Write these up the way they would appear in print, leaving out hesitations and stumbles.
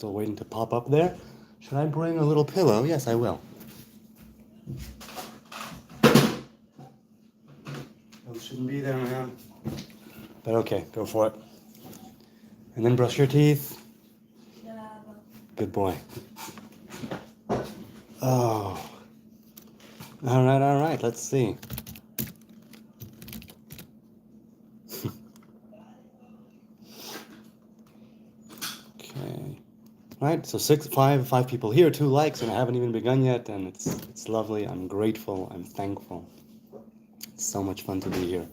Still waiting to pop up there. Should I bring a little pillow? Yes, I will. Those shouldn't be there, man. But okay, go for it. And then brush your teeth. Good boy. Oh. All right. Let's see. Okay. Right, so five people here, 2 likes, and I haven't even begun yet, and it's lovely. I'm grateful. I'm thankful. It's so much fun to be here.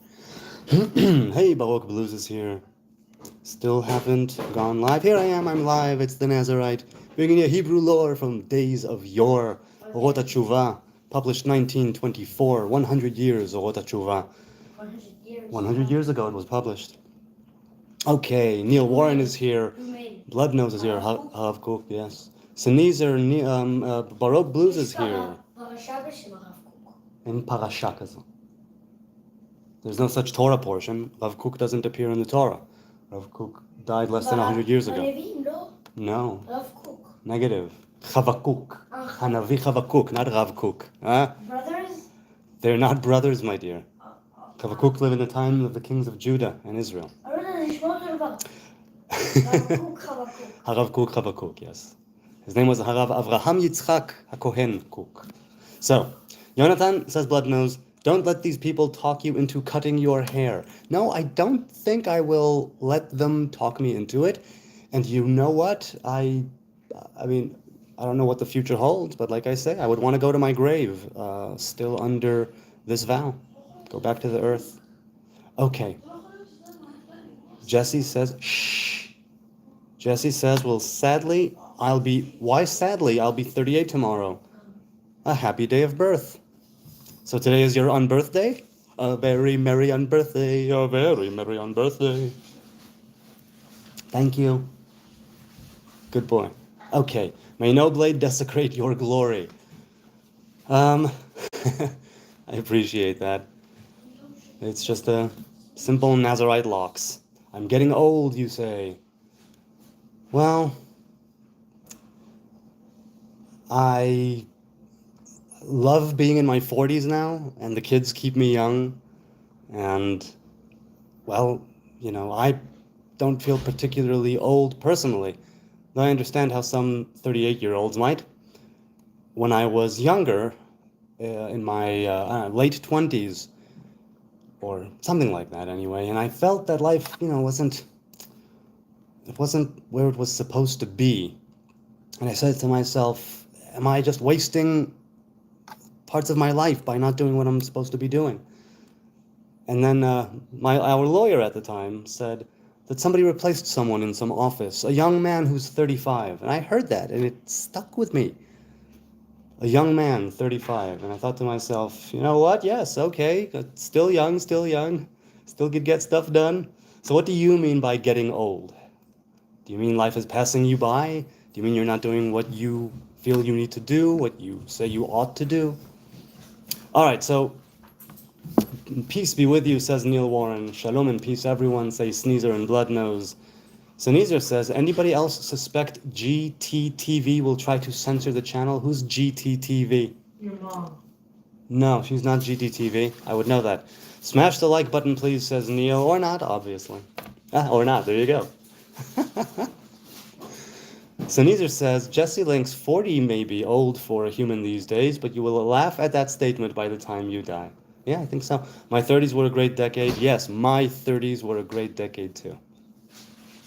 Hey, Baruch Blues is here. Still haven't gone live. Here I am. I'm live. It's the Nazarite. Bringing you Hebrew lore from days of yore. Orot HaTshuvah, published 1924. 100 years, Orot HaTshuvah. 100 years. 100 years ago it was published. Okay, Neil Warren is here. Blood Nose is here. Rav Kook, yes. Sneezer, Baruch Blues is here. In Parasha kazoo. There's no such Torah portion. Rav Kook doesn't appear in the Torah. Rav Kook died less than 100 years ago. No. Rav Kook. Negative. Chavakuk. Hanavi Chavakuk, not Rav Kook. Huh? Brothers? They're not brothers, my dear. Chavakuk lived in the time of the kings of Judah and Israel. Harav Kook Chavakuk, yes. His name was Harav Avraham Yitzchak HaKohen Kook. So, Jonathan says, Blood Nose, don't let these people talk you into cutting your hair. No, I don't think I will let them talk me into it. And you know what? I mean, I don't know what the future holds, but like I say, I would want to go to my grave, still under this vow. Go back to the earth. Okay. Jesse says, shh. Jesse says, well, sadly, I'll be 38 tomorrow. A happy day of birth. So today is your unbirthday? A very merry unbirthday, a very merry unbirthday. Thank you. Good boy. Okay. May no blade desecrate your glory. I appreciate that. It's just a simple Nazarite locks. I'm getting old, you say. Well, I love being in my 40s now, and the kids keep me young. And, well, you know, I don't feel particularly old personally. Though I understand how some 38-year-olds might. When I was younger, in my late 20s, or something like that anyway, and I felt that life, you know, wasn't where it was supposed to be. And I said to myself, am I just wasting parts of my life by not doing what I'm supposed to be doing? And then our lawyer at the time said that somebody replaced someone in some office, a young man who's 35. And I heard that, and it stuck with me. A young man, 35. And I thought to myself, you know what? Yes, okay, still young, still could get stuff done. So what do you mean by getting old? Do you mean life is passing you by? Do you mean you're not doing what you feel you need to do, what you say you ought to do? All right, so peace be with you, says Neil Warren. Shalom and peace, everyone, say Sneezer and Blood Nose. Sneezer says, anybody else suspect GTTV will try to censor the channel? Who's GTTV? Your mom. No, she's not GTTV. I would know that. Smash the like button, please, says Neil. Or not, obviously. Or not, there you go. Sneezer says, Jesse Link's 40 may be old for a human these days, but you will laugh at that statement by the time you die. Yeah, I think so. My 30s were a great decade. Yes, my 30s were a great decade too.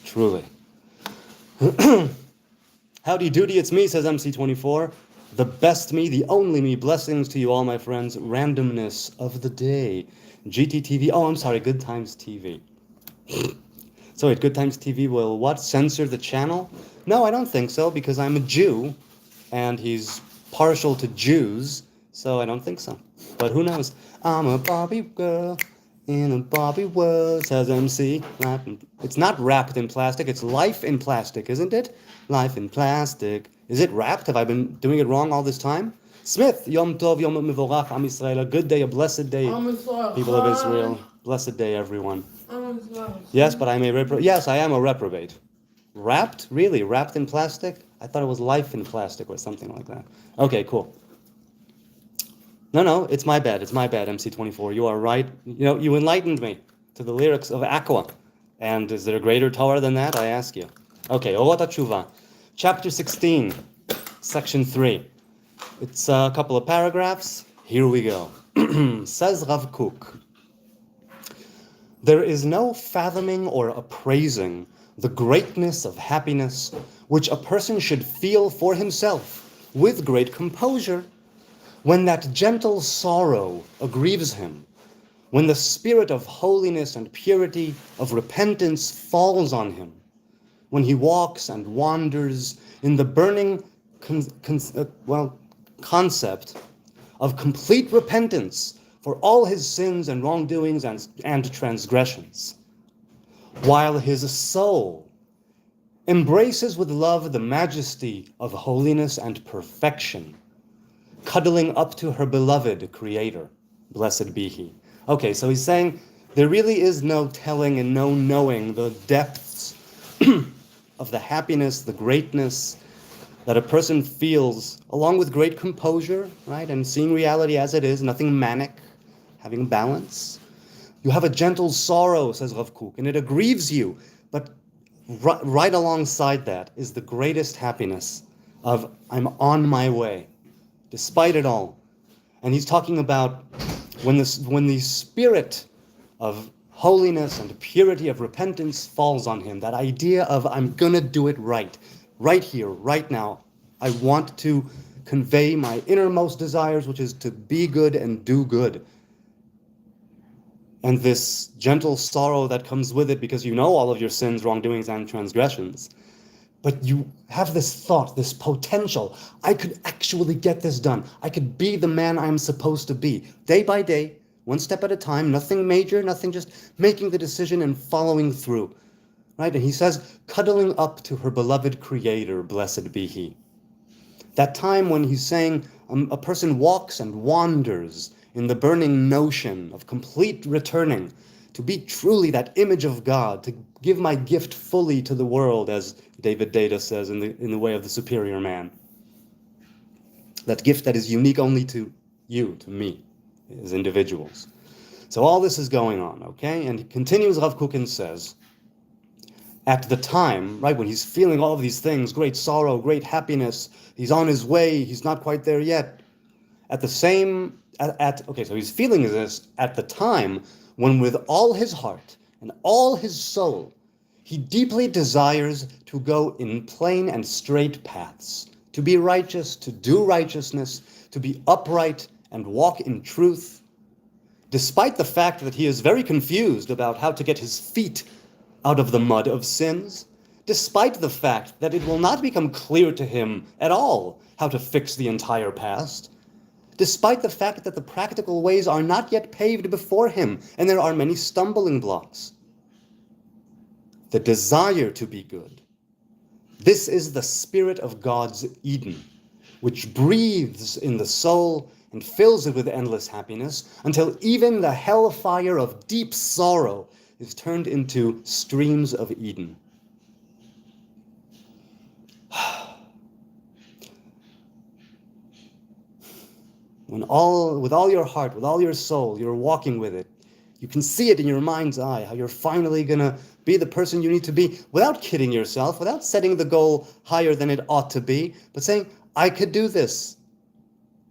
Truly. Howdy doody, it's me, says MC24. The best me, the only me. Blessings to you all, my friends. Randomness of the day. GTTV. Oh, I'm sorry, Good Times TV. So wait, Good Times TV will what? Censor the channel? No, I don't think so, because I'm a Jew, and he's partial to Jews, so I don't think so. But who knows? I'm a Barbie girl in a Barbie world, says MC. It's not wrapped in plastic, it's life in plastic, isn't it? Life in plastic. Is it wrapped? Have I been doing it wrong all this time? Smith, Yom Tov, Yom Mevorach, Am Yisrael. A good day, a blessed day, people of Israel. Blessed day, everyone. Yes, but I'm a reprobate. Yes, I am a reprobate. Wrapped? Really? Wrapped in plastic? I thought it was life in plastic or something like that. Okay, cool. No, it's my bad. It's my bad, MC24. You are right. You enlightened me to the lyrics of Aqua. And is there a greater Torah than that? I ask you. Okay, Orot HaTshuvah, chapter 16, section 3. It's a couple of paragraphs. Here we go. Says Rav Kook, there is no fathoming or appraising the greatness of happiness which a person should feel for himself with great composure when that gentle sorrow aggrieves him, when the spirit of holiness and purity, of repentance falls on him, when he walks and wanders in the burning concept of complete repentance for all his sins and wrongdoings and transgressions, while his soul embraces with love the majesty of holiness and perfection, cuddling up to her beloved Creator, blessed be He. Okay, so he's saying there really is no telling and no knowing the depths of the happiness, the greatness that a person feels, along with great composure, right, and seeing reality as it is, nothing manic, having balance. You have a gentle sorrow, says Rav Kook, and it aggrieves you, but right alongside that is the greatest happiness of I'm on my way, despite it all. And he's talking about when the spirit of holiness and purity of repentance falls on him, that idea of I'm gonna do it right here, right now. I want to convey my innermost desires, which is to be good and do good. And this gentle sorrow that comes with it, because you know all of your sins, wrongdoings, and transgressions. But you have this thought, this potential. I could actually get this done. I could be the man I'm supposed to be. Day by day, one step at a time, nothing major, nothing, just making the decision and following through. Right? And he says, cuddling up to her beloved Creator, blessed be He. That time when he's saying a person walks and wanders in the burning notion of complete returning, to be truly that image of God, to give my gift fully to the world, as David Data says in the way of the superior man. That gift that is unique only to you, to me, as individuals. So all this is going on, okay? And he continues, Rav Kook, and says, at the time, right, when he's feeling all of these things, great sorrow, great happiness, he's on his way, he's not quite there yet. So he's feeling this at the time when with all his heart and all his soul, he deeply desires to go in plain and straight paths, to be righteous, to do righteousness, to be upright and walk in truth, despite the fact that he is very confused about how to get his feet out of the mud of sins, despite the fact that it will not become clear to him at all how to fix the entire past, despite the fact that the practical ways are not yet paved before him, and there are many stumbling blocks. The desire to be good. This is the spirit of God's Eden, which breathes in the soul and fills it with endless happiness, until even the hellfire of deep sorrow is turned into streams of Eden. When with all your heart, with all your soul, you're walking with it, you can see it in your mind's eye, how you're finally going to be the person you need to be, without kidding yourself, without setting the goal higher than it ought to be, but saying, I could do this.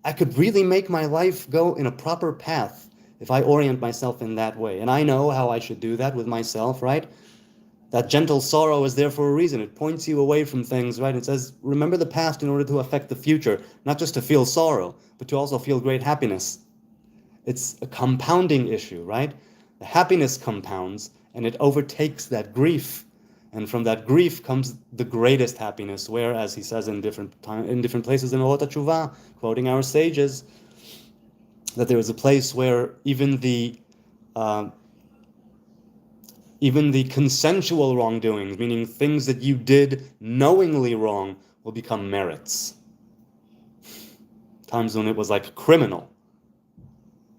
I could really make my life go in a proper path if I orient myself in that way. And I know how I should do that with myself, right? That gentle sorrow is there for a reason. It points you away from things, right? It says, remember the past in order to affect the future, not just to feel sorrow, but to also feel great happiness. It's a compounding issue, right? The happiness compounds, and it overtakes that grief. And from that grief comes the greatest happiness, where, as he says in different places in Orot HaTshuvah, quoting our sages, that there is a place where even the consensual wrongdoings, meaning things that you did knowingly wrong, will become merits. Times when it was like criminal.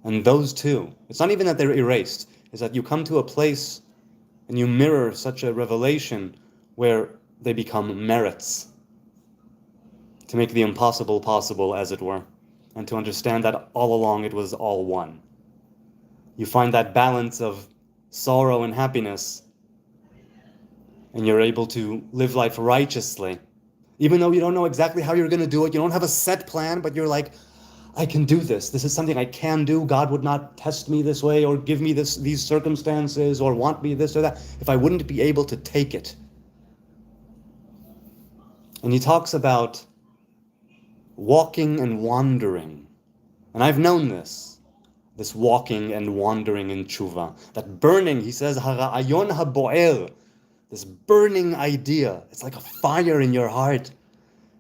And those two, it's not even that they're erased, it's that you come to a place and you mirror such a revelation where they become merits. To make the impossible possible, as it were, and to understand that all along it was all one. You find that balance of sorrow and happiness, and you're able to live life righteously. Even though you don't know exactly how you're going to do it, you don't have a set plan, but you're like, I can do this. This is something I can do. God would not test me this way or give me these circumstances or want me this or that if I wouldn't be able to take it. And he talks about walking and wandering. And I've known this walking and wandering in tshuva. That burning, he says, hara'ayon ha'bo'er, this burning idea. It's like a fire in your heart.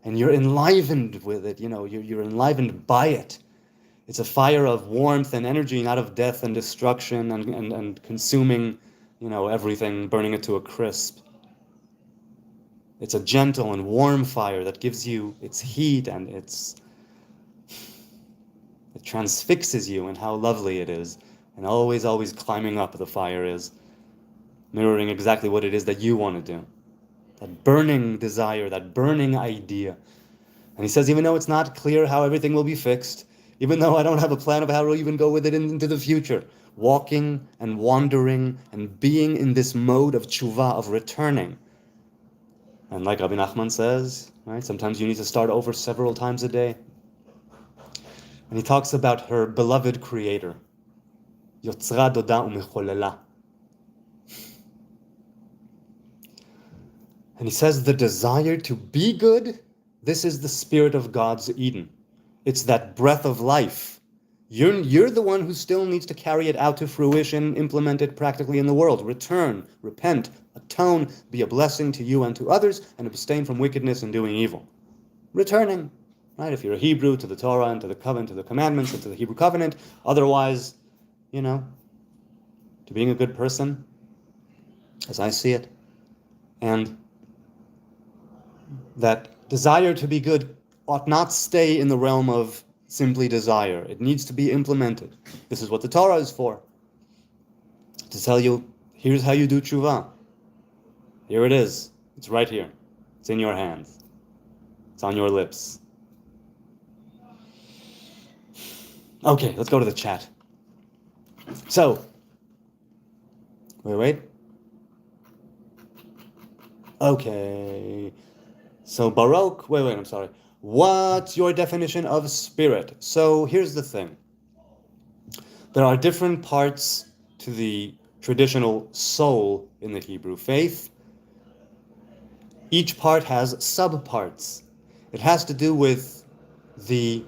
And you're enlivened with it, you're enlivened by it. It's a fire of warmth and energy, not of death and destruction and consuming, everything, burning it to a crisp. It's a gentle and warm fire that gives you its heat and it transfixes you in how lovely it is. And always, always climbing up the fire is, mirroring exactly what it is that you want to do. That burning desire, that burning idea. And he says, even though it's not clear how everything will be fixed, even though I don't have a plan of how to even go with it into the future, walking and wandering and being in this mode of tshuva, of returning. And like Rabbi Nachman says, right, sometimes you need to start over several times a day. And he talks about her beloved creator, Yotzra Doda Umecholela. And he says the desire to be good, this is the spirit of God's Eden. It's that breath of life. You're the one who still needs to carry it out to fruition, implement it practically in the world. Return, repent, atone, be a blessing to you and to others, and abstain from wickedness and doing evil. Returning, right? If you're a Hebrew, to the Torah and to the covenant, to the commandments and to the Hebrew covenant. Otherwise, to being a good person, as I see it. And that desire to be good ought not stay in the realm of simply desire. It needs to be implemented. This is what the Torah is for. To tell you, here's how you do tshuva. Here it is. It's right here. It's in your hands. It's on your lips. Okay, let's go to the chat. So, wait. Okay. So Baruch, I'm sorry. What's your definition of spirit? So here's the thing. There are different parts to the traditional soul in the Hebrew faith. Each part has subparts. It has to do with the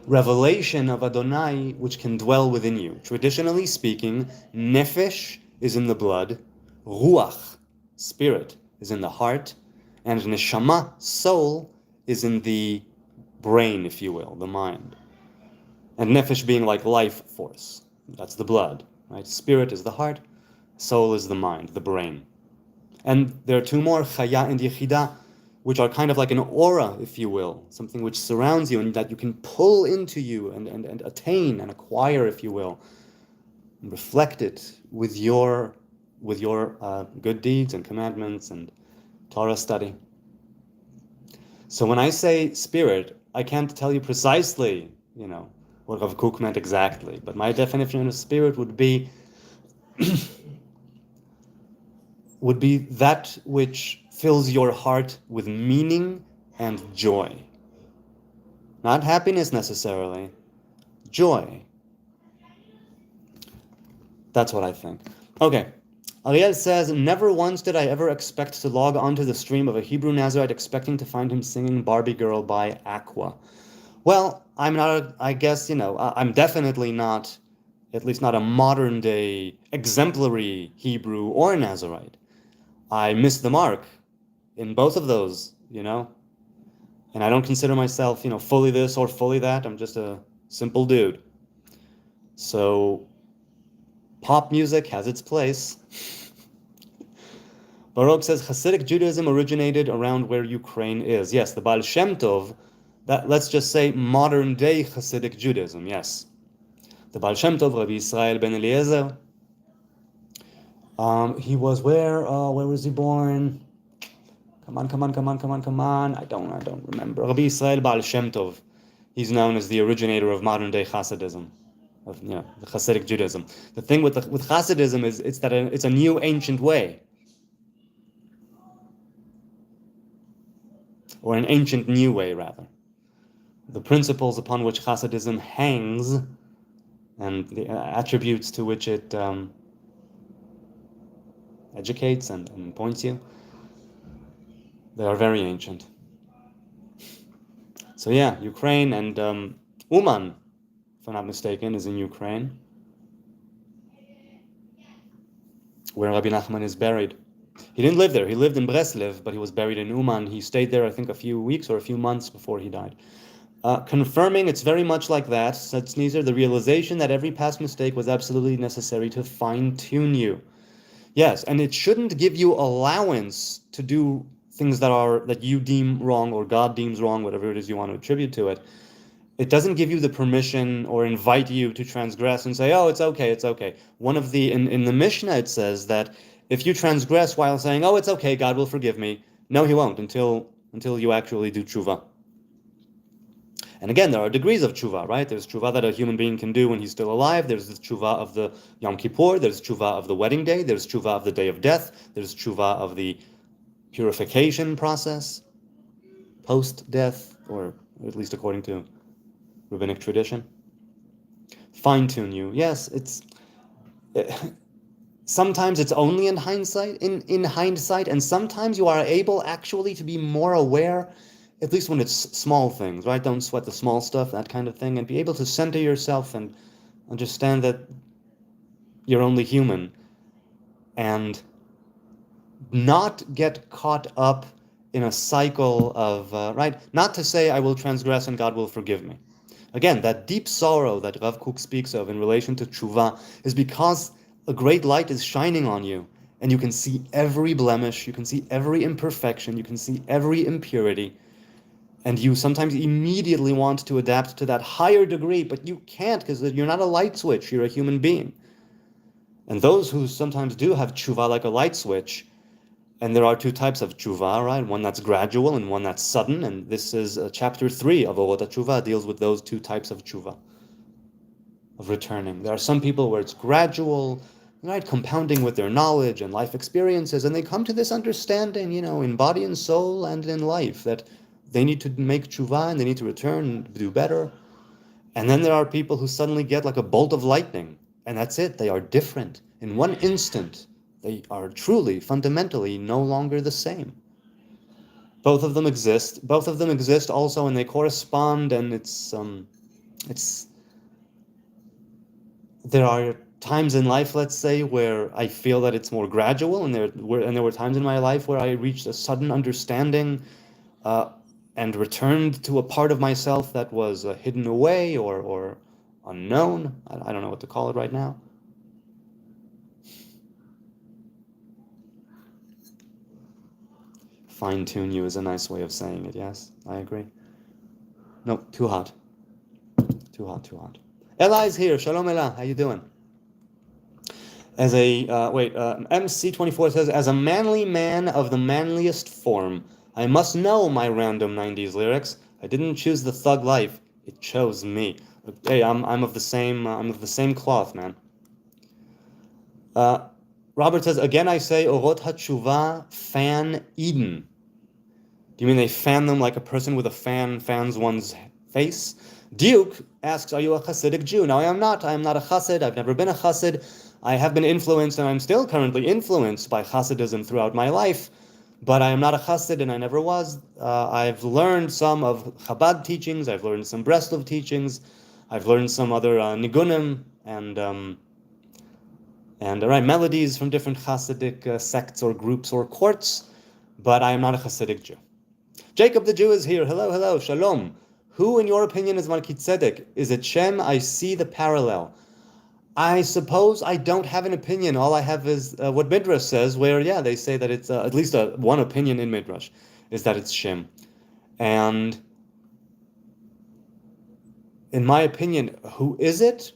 revelation of Adonai which can dwell within you. Traditionally speaking, nefesh is in the blood, ruach, spirit, is in the heart, and neshama, soul, is in the brain, if you will, the mind. And nefesh being like life force. That's the blood, right? Spirit is the heart, soul is the mind, the brain. And there are two more, chaya and yechida, which are kind of like an aura, if you will, something which surrounds you and that you can pull into you and attain and acquire, if you will, and reflect it with your good deeds and commandments and Torah study. So when I say spirit, I can't tell you precisely, what Rav Kook meant exactly, but my definition of spirit would be that which fills your heart with meaning and joy. Not happiness necessarily, joy. That's what I think. Okay. Ariel says, never once did I ever expect to log onto the stream of a Hebrew Nazarite expecting to find him singing Barbie Girl by Aqua. Well, I'm definitely not, at least not a modern day exemplary Hebrew or Nazarite. I missed the mark in both of those, and I don't consider myself, fully this or fully that. I'm just a simple dude. So pop music has its place. Baruch says Hasidic Judaism originated around where Ukraine is. Yes, the Baal Shem Tov, that, let's just say modern day Hasidic Judaism, yes. The Baal Shem Tov, Rabbi Israel ben Eliezer, he was where was he born? Come on. I don't remember. Rabbi Israel Baal Shem Tov. He's known as the originator of modern day Hassidism, of the Hasidic Judaism. The thing with Hassidism is it's a new ancient way, or an ancient new way rather. The principles upon which Hasidism hangs and the attributes to which it educates and points you, they are very ancient. So yeah, Ukraine and Uman, if I'm not mistaken, is in Ukraine, where Rabbi Nachman is buried. He didn't live there. He lived in Breslev, but he was buried in Uman. He stayed there, I think, a few weeks or a few months before he died. Confirming it's very much like that, said Sneezer, the realization that every past mistake was absolutely necessary to fine-tune you. Yes, and it shouldn't give you allowance to do things that you deem wrong or God deems wrong, whatever it is you want to attribute to it. It doesn't give you the permission or invite you to transgress and say, oh, it's okay. In the Mishnah it says that if you transgress while saying, oh, it's okay, God will forgive me, no, he won't until you actually do tshuva. And again, there are degrees of tshuva, right? There's tshuva that a human being can do when he's still alive. There's the tshuva of the Yom Kippur. There's tshuva of the wedding day. There's tshuva of the day of death. There's tshuva of the purification process, post-death, or at least according to rabbinic tradition. Fine-tune you. Yes, sometimes it's only in hindsight, and sometimes you are able actually to be more aware, at least when it's small things, right? Don't sweat the small stuff, that kind of thing, and be able to center yourself and understand that you're only human, and not get caught up in a cycle of, right? Not to say I will transgress and God will forgive me. Again, that deep sorrow that Rav Kook speaks of in relation to tshuva is because a great light is shining on you, and you can see every blemish, you can see every imperfection, you can see every impurity, and you sometimes immediately want to adapt to that higher degree, but you can't because you're not a light switch, you're a human being. And those who sometimes do have tshuva like a light switch, and there are two types of tshuva, right? One that's gradual and one that's sudden, and this is chapter 3 of Orot HaTshuvah deals with those two types of tshuva, of returning. There are some people where it's gradual, right, compounding with their knowledge and life experiences, and they come to this understanding, in body and soul and in life, that they need to make tshuva and they need to return and do better. And then there are people who suddenly get like a bolt of lightning, and that's it. They are different. In one instant, they are truly, fundamentally no longer the same. Both of them exist. Both of them exist also, and they correspond, and there are times in life, let's say, where I feel that it's more gradual, and there were times in my life where I reached a sudden understanding and returned to a part of myself that was hidden away or unknown. I don't know what to call it right now. Fine-tune you is a nice way of saying it, yes, I agree. No, too hot. Too hot. Ella is here. Shalom, Ella. How you doing? MC24 says, as a manly man of the manliest form, I must know my random 90s lyrics. I didn't choose the thug life. It chose me. Hey, I'm of the same cloth, man. Robert says, again I say, Orot HaTshuvah fan Eden. Do you mean they fan them like a person with a fan fans one's face? Duke asks, are you a Hasidic Jew? No, I am not. I am not a Chassid. I've never been a Chassid. I have been influenced, and I'm still currently influenced by Hassidism throughout my life, but I am not a Chassid, and I never was. I've learned some of Chabad teachings. I've learned some Breslov teachings. I've learned some other nigunim and melodies from different Hasidic sects or groups or courts, but I am not a Hasidic Jew. Jacob the Jew is here. Hello, shalom. Who, in your opinion, is Melchizedek? Is it Shem? I see the parallel. I suppose I don't have an opinion. All I have is what Midrash says, where, they say that it's at least one opinion in Midrash, is that it's Shem. And in my opinion, who is it?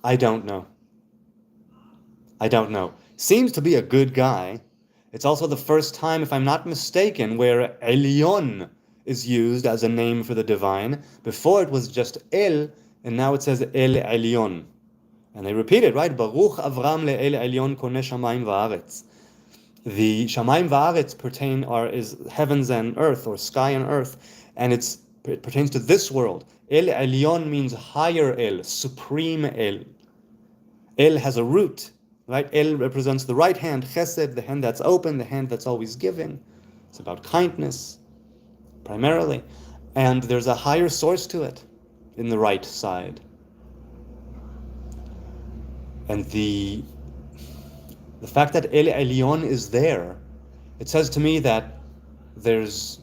I don't know. Seems to be a good guy. It's also the first time, if I'm not mistaken, where Elyon is used as a name for the divine. Before it was just El, and now it says El Elyon. And they repeat it, right? Baruch Avram le'el Elyon koneh shamayim va'aretz. The shamayim va'aretz is heavens and earth, or sky and earth, and it pertains to this world. El Elyon means higher El, supreme El. El has a root, right? El represents the right hand, chesed, the hand that's open, the hand that's always giving. It's about kindness, primarily. And there's a higher source to it in the right side. And the fact that El Elyon is there, it says to me that there's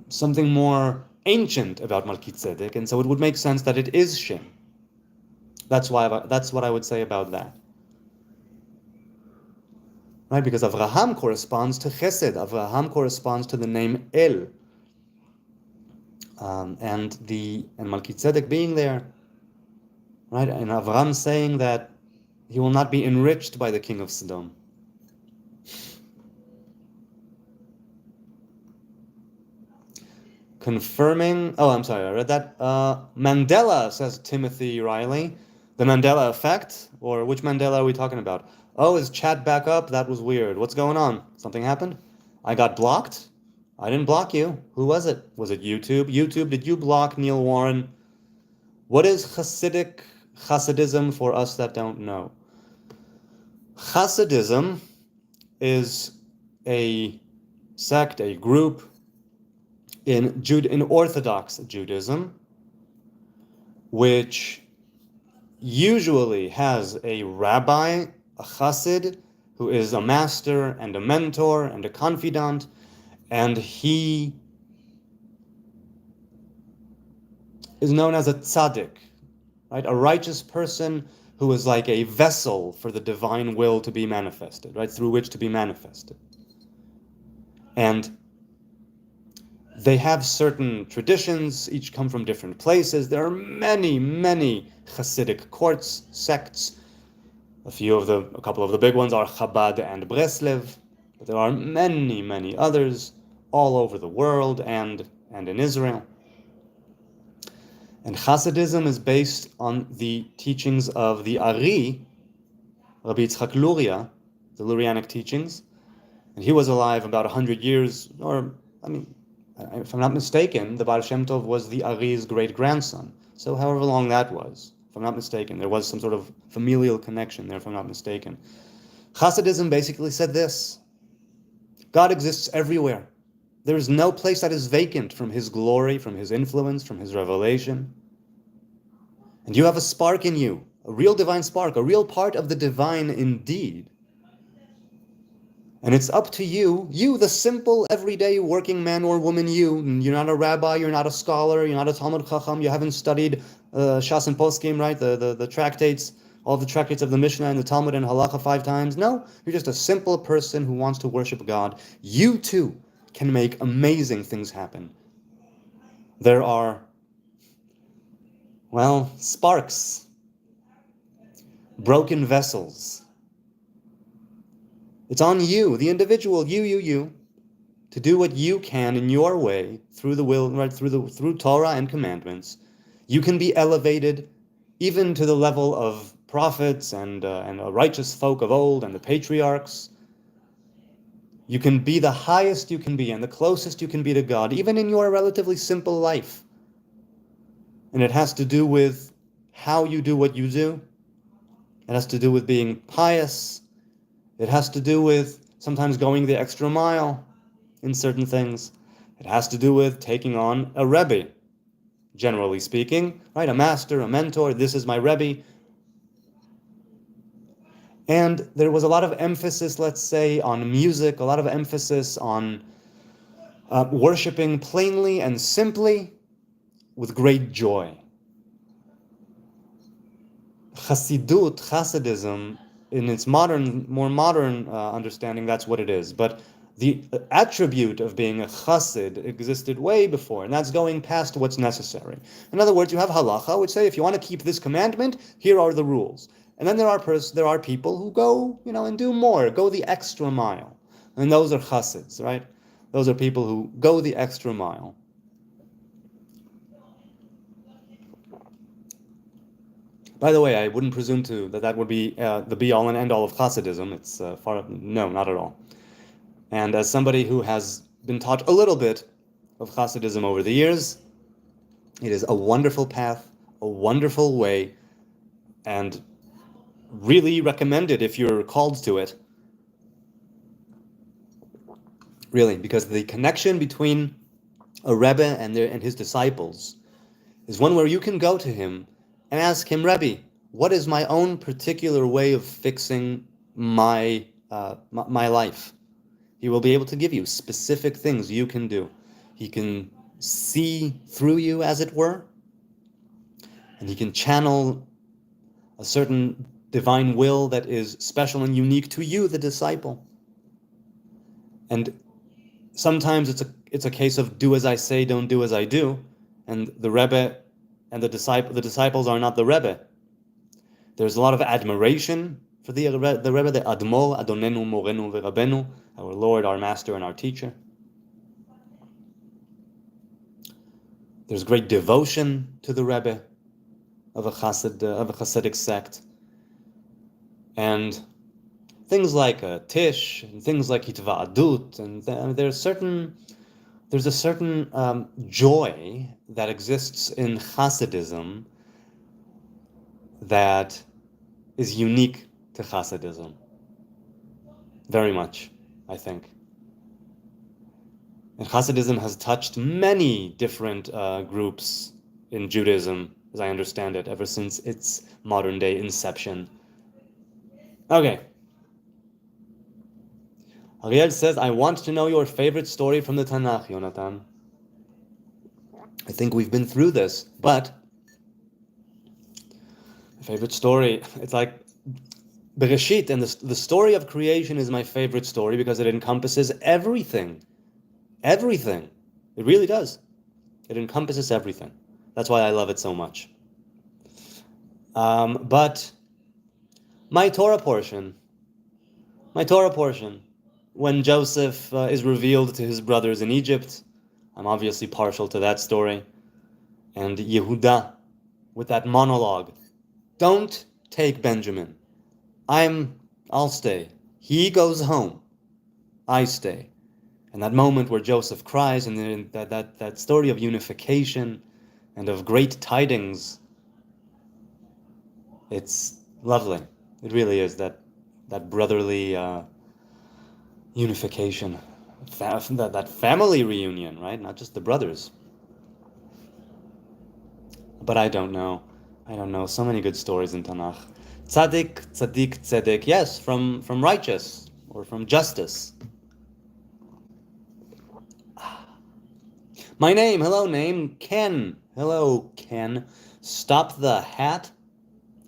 something more ancient about Melchizedek, and so it would make sense that it is Shem. That's what I would say about that. Right? Because Avraham corresponds to Chesed. Avraham corresponds to the name El. And Melchizedek being there, right? And Avraham saying that he will not be enriched by the king of Sodom. Confirming, I read that. Mandela, says Timothy Riley. The Mandela effect? Or which Mandela are we talking about? Oh, is chat back up? That was weird. What's going on? Something happened? I got blocked? I didn't block you. Who was it? Was it YouTube? YouTube, did you block Neil Warren? What is Hassidism for us that don't know? Hassidism is a sect, a group in Orthodox Judaism, which usually has a rabbi, a chassid, who is a master and a mentor and a confidant, and he is known as a tzaddik, right? A righteous person who is like a vessel for the divine will to be manifested, right? Through which to be manifested. And they have certain traditions, each come from different places. There are many, many Hasidic courts, sects. A couple of the big ones are Chabad and Breslev, but there are many, many others all over the world and in Israel. And Hasidism is based on the teachings of the Ari, Rabbi Yitzchak Luria, the Lurianic teachings. And he was alive about 100 years, if I'm not mistaken, the Baal Shem Tov was the Ari's great-grandson. So however long that was, if I'm not mistaken, there was some sort of familial connection there, if I'm not mistaken. Hasidism basically said this: God exists everywhere. There is no place that is vacant from His glory, from His influence, from His revelation. And you have a spark in you, a real divine spark, a real part of the divine indeed. And it's up to you, the simple, everyday working man or woman, you're not a rabbi, you're not a scholar, you're not a Talmud Chacham, you haven't studied Shas and Poskim, right? The tractates, all the tractates of the Mishnah and the Talmud and Halacha 5 times. No, you're just a simple person who wants to worship God. You too can make amazing things happen. There are, sparks, broken vessels. It's on you, the individual, you, to do what you can in your way through the will, right, through Torah and commandments. You can be elevated even to the level of prophets and righteous folk of old and the patriarchs. You can be the highest you can be and the closest you can be to God, even in your relatively simple life. And it has to do with how you do what you do. It has to do with being pious. It has to do with sometimes going the extra mile in certain things. It has to do with taking on a Rebbe, generally speaking, right? A master, a mentor. This is my Rebbe. And there was a lot of emphasis, let's say, on music, a lot of emphasis on worshiping plainly and simply with great joy. Hasidism, in its more modern understanding, that's what it is. But the attribute of being a chassid existed way before, and that's going past what's necessary. In other words, you have halacha, which say, if you want to keep this commandment, here are the rules. And then there are people who go, and do more, go the extra mile. And those are chassids, right? Those are people who go the extra mile. By the way, I wouldn't presume that would be the be-all and end-all of Hassidism. It's no, not at all. And as somebody who has been taught a little bit of Hassidism over the years, it is a wonderful path, a wonderful way, and really recommended if you're called to it. Really, because the connection between a Rebbe and his disciples is one where you can go to him and ask him, Rabbi, what is my own particular way of fixing my life? He will be able to give you specific things you can do. He can see through you, as it were, and he can channel a certain divine will that is special and unique to you, the disciple. And sometimes it's a case of do as I say, don't do as I do, and the Rebbe and the disciples are not the Rebbe. There's a lot of admiration for the Rebbe, the Admor, Adonenu, Morenu, V'Rabenu, our Lord, our Master, and our Teacher. There's great devotion to the Rebbe of a Hasidic sect, and things like Tish and things like Hitva'adut, and there's a certain joy that exists in Hasidism that is unique to Hasidism. Very much, I think. And Hasidism has touched many different groups in Judaism, as I understand it, ever since its modern day inception. Okay. Ariel says, I want to know your favorite story from the Tanakh, Yonatan. I think we've been through this, but my favorite story, it's like Bereshit, and the story of creation is my favorite story because it encompasses everything. Everything. It really does. It encompasses everything. That's why I love it so much. But my Torah portion, when Joseph is revealed to his brothers in Egypt, I'm obviously partial to that story. And Yehuda, with that monologue, don't take Benjamin. I'll stay. He goes home. I stay. And that moment where Joseph cries, and then that story of unification and of great tidings, it's lovely. It really is, that brotherly unification, that family reunion, right? Not just the brothers. But I don't know. So many good stories in Tanakh. Tzadik, tzedek. Yes, from righteous or from justice. My name, hello name, Ken. Hello, Ken. Stop the Hat.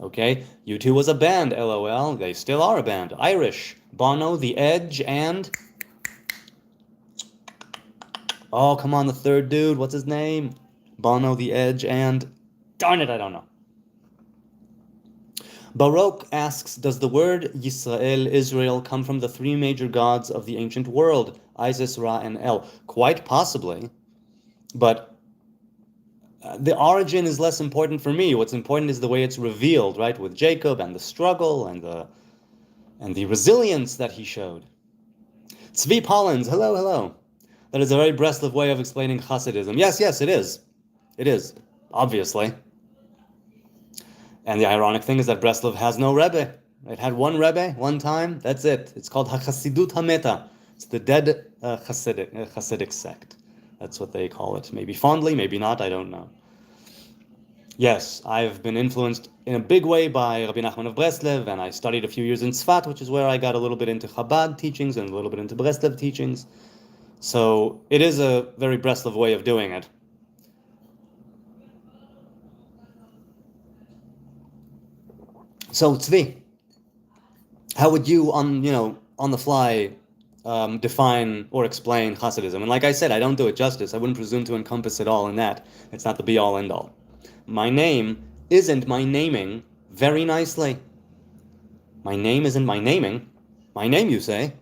Okay, U2 was a band, LOL. They still are a band. Irish. Bono, The Edge, and... Oh, come on, the third dude. What's his name? Bono, The Edge, and... Darn it, I don't know. Baruch asks, does the word Yisrael, Israel, come from the three major gods of the ancient world, Isis, Ra, and El? Quite possibly, but the origin is less important for me. What's important is the way it's revealed, right, with Jacob and the struggle and the resilience that he showed. Tzvi Pollins, hello. That is a very Breslov way of explaining Hasidism. Yes, it is. It is, obviously. And the ironic thing is that Breslov has no Rebbe. It had one Rebbe, one time, that's it. It's called HaChassidut HaMeta. It's the dead Hasidic sect. That's what they call it. Maybe fondly, maybe not, I don't know. Yes, I've been influenced in a big way by Rabbi Nachman of Breslev, and I studied a few years in Tzfat, which is where I got a little bit into Chabad teachings and a little bit into Breslev teachings. So it is a very Breslev way of doing it. So Tzvi, how would you on the fly define or explain Hasidism? And like I said, I don't do it justice. I wouldn't presume to encompass it all in that. It's not the be all end all. My name isn't my naming very nicely. My name isn't my naming. My name, you say?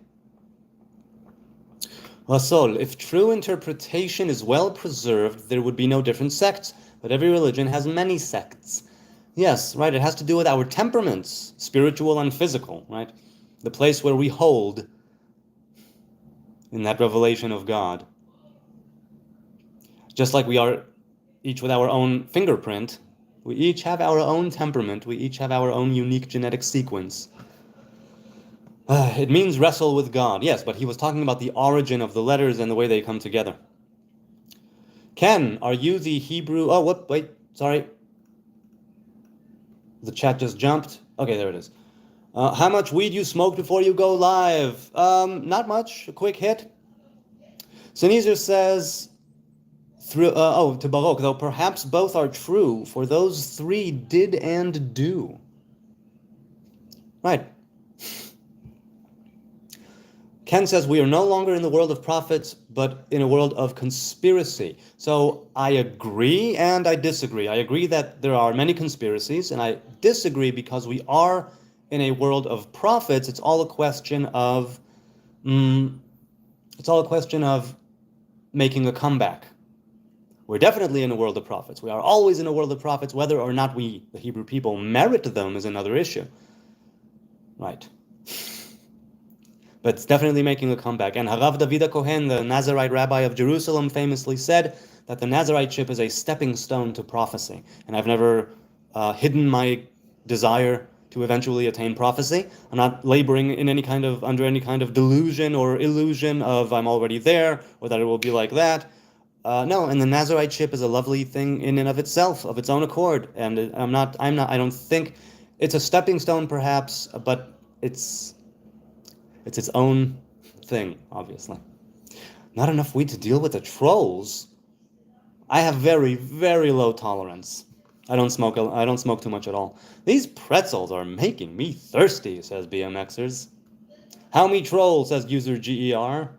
Lasol, if true interpretation is well preserved, there would be no different sects, but every religion has many sects. Yes, right, it has to do with our temperaments, spiritual and physical, right? The place where we hold in that revelation of God. Just like we are each with our own fingerprint, we each have our own temperament, we each have our own unique genetic sequence. It means wrestle with God, yes, but he was talking about the origin of the letters and the way they come together. Ken, are you the Hebrew... Oh, what? Wait, sorry. The chat just jumped. Okay, there it is. How much weed you smoke before you go live? Not much. A quick hit. Sneezer says... to Baruch, though perhaps both are true, for those three did and do. Right. Ken says we are no longer in the world of prophets, but in a world of conspiracy. So I agree and I disagree. I agree that there are many conspiracies, and I disagree because we are in a world of prophets. It's all a question of making a comeback. We're definitely in a world of prophets. We are always in a world of prophets. Whether or not we, the Hebrew people, merit them is another issue. Right. But it's definitely making a comeback. And Harav David Kohen, the Nazarite rabbi of Jerusalem, famously said that the Nazariteship is a stepping stone to prophecy. And I've never hidden my desire to eventually attain prophecy. I'm not laboring in under any kind of delusion or illusion of I'm already there or that it will be like that. No, and the Nazariteship is a lovely thing in and of itself, of its own accord. And I don't think it's a stepping stone perhaps, but it's its own thing, obviously. Not enough weed to deal with the trolls. I have very, very low tolerance. I don't smoke too much at all. These pretzels are making me thirsty, says BMXers. How me troll, says user GER.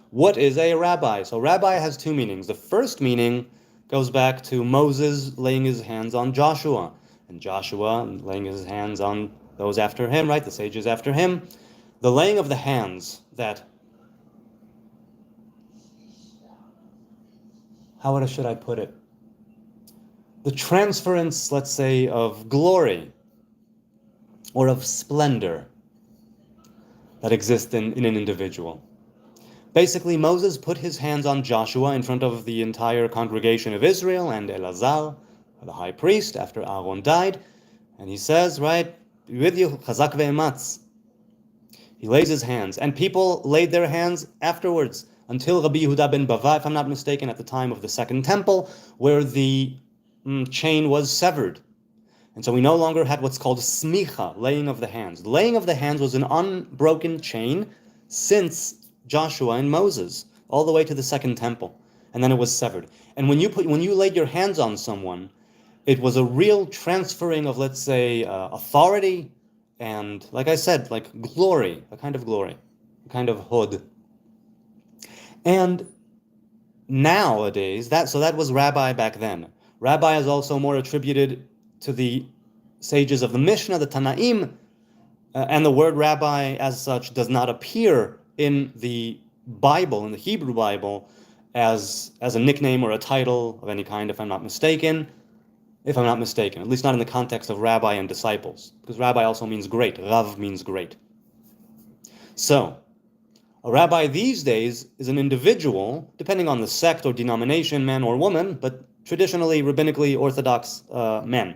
What is a rabbi? So rabbi has two meanings. The first meaning goes back to Moses laying his hands on Joshua, and Joshua laying his hands on those after him, right? The sages after him. The laying of the hands that, how should I put it? The transference, let's say, of glory or of splendor that exists in an individual. Basically, Moses put his hands on Joshua in front of the entire congregation of Israel and Elazar, the high priest, after Aaron died, and he says, right, be with you, chazak ve'ematz. He lays his hands, and people laid their hands afterwards until Rabbi Yehuda ben Bava, if I'm not mistaken, at the time of the Second Temple, where the chain was severed. And so we no longer had what's called smicha, laying of the hands. The laying of the hands was an unbroken chain since Joshua and Moses, all the way to the Second Temple, and then it was severed. And when you laid your hands on someone, it was a real transferring of, let's say, authority, and, like I said, like glory, a kind of hod. And nowadays, that was rabbi back then. Rabbi is also more attributed to the sages of the Mishnah, the Tanaim, and the word rabbi as such does not appear in the Bible, in the Hebrew Bible, as a nickname or a title of any kind, if I'm not mistaken, at least not in the context of rabbi and disciples, because rabbi also means great. Rav means great. So, a rabbi these days is an individual, depending on the sect or denomination, man or woman, but traditionally, rabbinically orthodox men,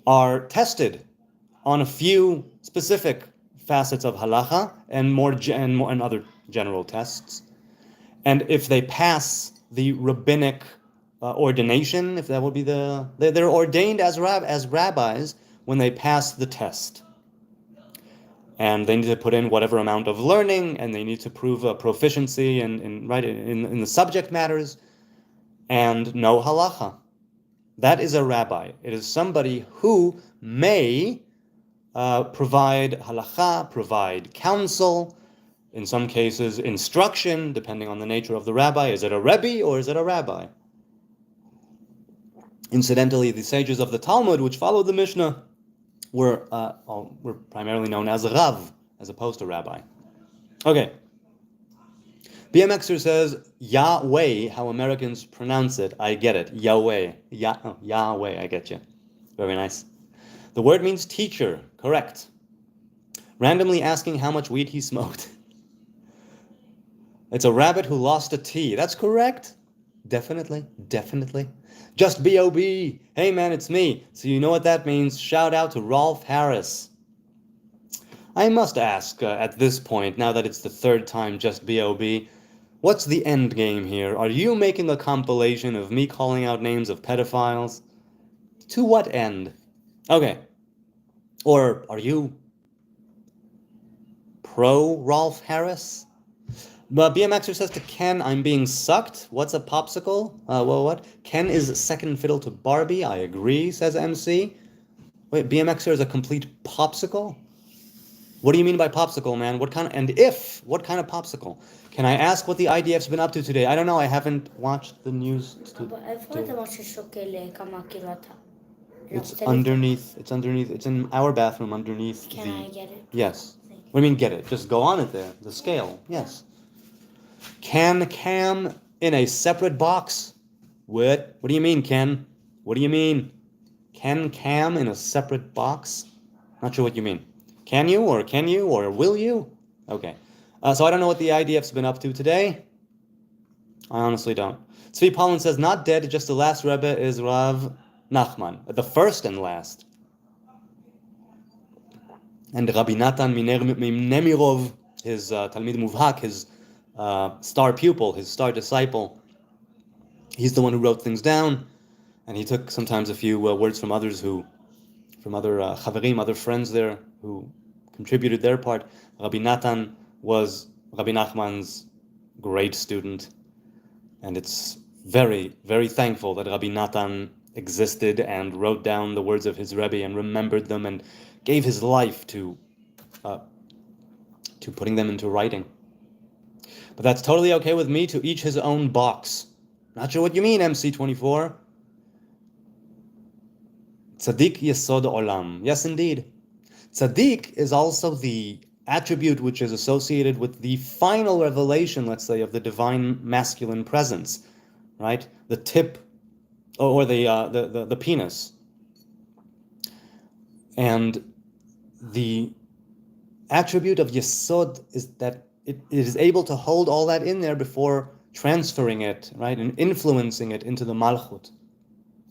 are tested on a few specific facets of halacha and other general tests. And if they pass the rabbinic ordination, if that would be they're ordained as rabbis when they pass the test. And they need to put in whatever amount of learning, and they need to prove a proficiency in the subject matters, and know halacha. That is a rabbi. It is somebody who may provide halacha, provide counsel, in some cases instruction, depending on the nature of the rabbi. Is it a rebbe or is it a rabbi? Incidentally, the sages of the Talmud, which follow the Mishnah, we're primarily known as Rav, as opposed to Rabbi. Okay. BMXer says, Yahweh, how Americans pronounce it, I get it. Yahweh. Yahweh, I get you. Very nice. The word means teacher, correct. Randomly asking how much weed he smoked. It's a rabbit who lost a T. That's correct. Definitely. Just B.O.B. Hey man, it's me. So you know what that means. Shout out to Rolf Harris. I must ask at this point, now that it's the third time just B.O.B., what's the end game here? Are you making a compilation of me calling out names of pedophiles? To what end? Okay. Or are you pro Rolf Harris? But BMXer says to Ken, I'm being sucked. What's a popsicle? What? Ken is second fiddle to Barbie. I agree, says MC. Wait, BMXer is a complete popsicle? What do you mean by popsicle, man? What kind of popsicle? Can I ask what the IDF's been up to today? I don't know. I haven't watched the news. It's underneath. It's in our bathroom underneath. Can I get it? Yes. What do you mean get it? Just go on it there. The scale. Yes. Can cam in a separate box? What? What do you mean, Ken? What do you mean? Can cam in a separate box? Not sure what you mean. Can you or will you? Okay. So I don't know what the IDF's been up to today. I honestly don't. Tzvi Polin says, not dead, just the last Rebbe is Rav Nachman. The first and last. And Rabbi Natan Nemirov, his Talmid Muvhak, his star pupil, his star disciple, he's the one who wrote things down, and he took sometimes a few words from others from other chaverim, other friends there who contributed their part. Rabbi Natan was Rabbi Nachman's great student, and it's very, very thankful that Rabbi Natan existed and wrote down the words of his Rebbe and remembered them and gave his life to putting them into writing. But that's totally okay with me, to each his own box. Not sure what you mean, MC24. Tzaddik Yesod Olam. Yes, indeed. Tzaddik is also the attribute which is associated with the final revelation, let's say, of the divine masculine presence, right? The tip, or the penis. And the attribute of Yesod is that it is able to hold all that in there before transferring it, right, and influencing it into the Malchut,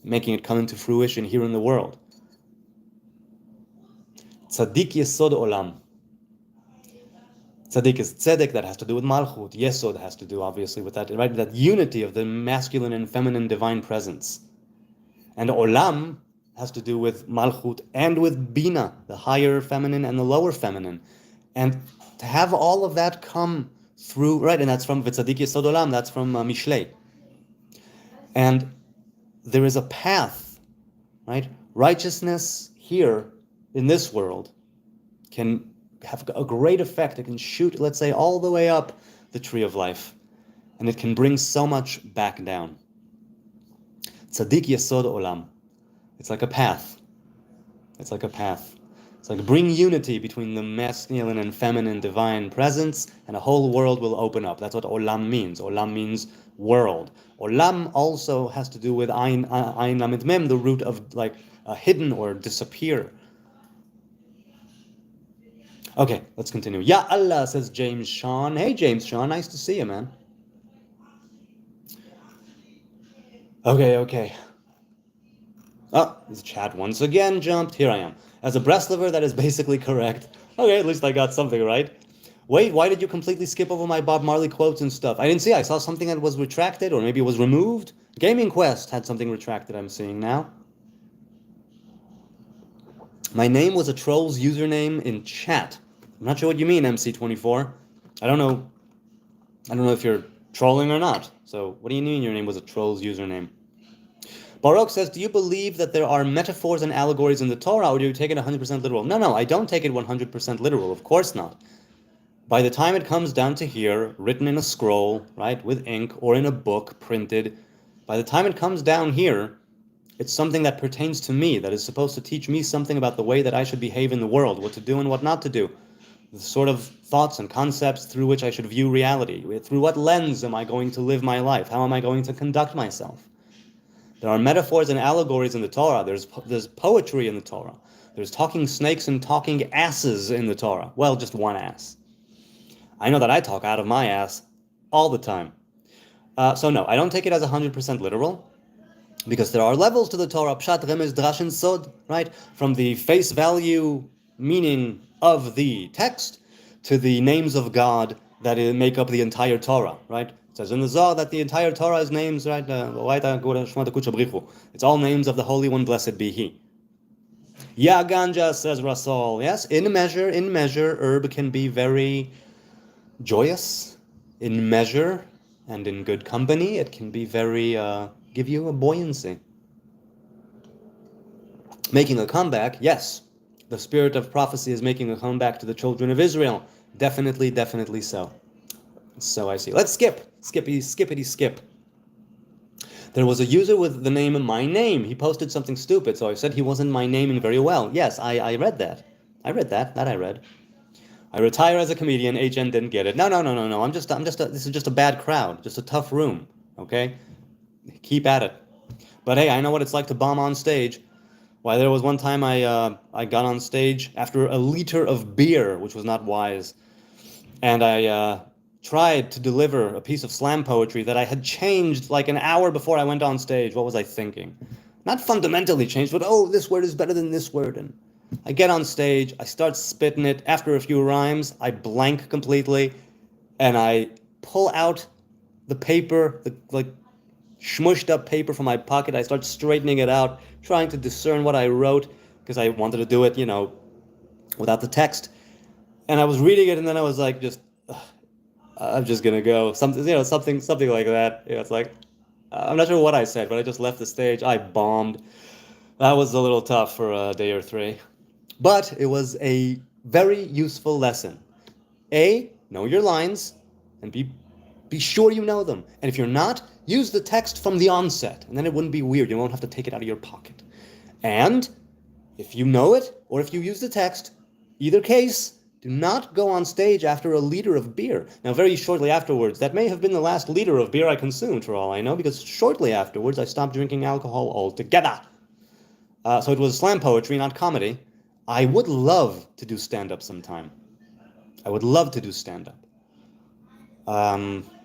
making it come into fruition here in the world. Tzaddik Yesod Olam. Tzaddik is tzedek, that has to do with Malchut. Yesod has to do, obviously, with that, right? That unity of the masculine and feminine divine presence. And Olam has to do with Malchut and with Bina, the higher feminine and the lower feminine. And to have all of that come through, right, and that's from V'Tzaddik Yesod Olam, that's from Mishlei. And there is a path, right? Righteousness here in this world can have a great effect. It can shoot, let's say, all the way up the tree of life. And it can bring so much back down. Tzaddik Yesod Olam. It's like a path. It's like bring unity between the masculine and feminine divine presence, and a whole world will open up. That's what Olam means. Olam means world. Olam also has to do with Ayin Lamed Mem, the root of like hidden or disappear. Okay, let's continue. Ya Allah, says James Sean. Hey, James Sean, nice to see you, man. Okay. Oh, this chat once again jumped. Here I am. As a Breslover, that is basically correct. Okay, at least I got something right. Wait, why did you completely skip over my Bob Marley quotes and stuff? I didn't see. I saw something that was retracted, or maybe it was removed. Gaming Quest had something retracted, I'm seeing now. My name was a troll's username in chat. I'm not sure what you mean, MC24. I don't know if you're trolling or not. So what do you mean your name was a troll's username? Baruch says, do you believe that there are metaphors and allegories in the Torah, or do you take it 100% literal? No, I don't take it 100% literal. Of course not. By the time it comes down to here, written in a scroll, right, with ink, or in a book printed, by the time it comes down here, It's something that pertains to me, that is supposed to teach me something about the way that I should behave in the world, what to do and what not to do, the sort of thoughts and concepts through which I should view reality. Through what lens am I going to live my life? How am I going to conduct myself? There are metaphors and allegories in the Torah. There's poetry in the Torah. There's talking snakes and talking asses in the Torah. Well, just one ass. I know that I talk out of my ass all the time. So no, I don't take it as 100% literal, because there are levels to the Torah, pshat, remez, drash, and sod, right? From the face value meaning of the text to the names of God that make up the entire Torah, right? It says in the Zohar that the entire Torah is names, right? It's all names of the Holy One, blessed be He. Ya ganja, says Rasol. Yes, in measure, herb can be very joyous. In measure and in good company, it can be very, give you a buoyancy. Making a comeback, yes. The spirit of prophecy is making a comeback to the children of Israel. Definitely so. So I see. Let's skippity skip. There was a user with the name My Name. He posted something stupid, so I said he wasn't my naming very well. Yes, I read that. I read. I retire as a comedian. HN didn't get it. No. This is just a bad crowd. Just a tough room. Okay? Keep at it. But hey, I know what it's like to bomb on stage. Why, there was one time I got on stage after a liter of beer, which was not wise. And I tried to deliver a piece of slam poetry that I had changed like an hour before I went on stage. What was I thinking? Not fundamentally changed, but this word is better than this word. And I get on stage, I start spitting it. After a few rhymes, I blank completely, and I pull out the paper, the smushed up paper from my pocket. I start straightening it out, trying to discern what I wrote, because I wanted to do it, without the text. And I was reading it, and then I was like, I'm just gonna go. Something like that. It's like, I'm not sure what I said, but I just left the stage. I bombed. That was a little tough for a day or three. But it was a very useful lesson. Know your lines, and be sure you know them. And if you're not, use the text from the onset, and then it wouldn't be weird. You won't have to take it out of your pocket. And if you know it, or if you use the text, either case, do not go on stage after a liter of beer. Now, very shortly afterwards, that may have been the last liter of beer I consumed, for all I know, because shortly afterwards, I stopped drinking alcohol altogether. So it was slam poetry, not comedy. I would love to do stand-up sometime. I would love to do stand-up.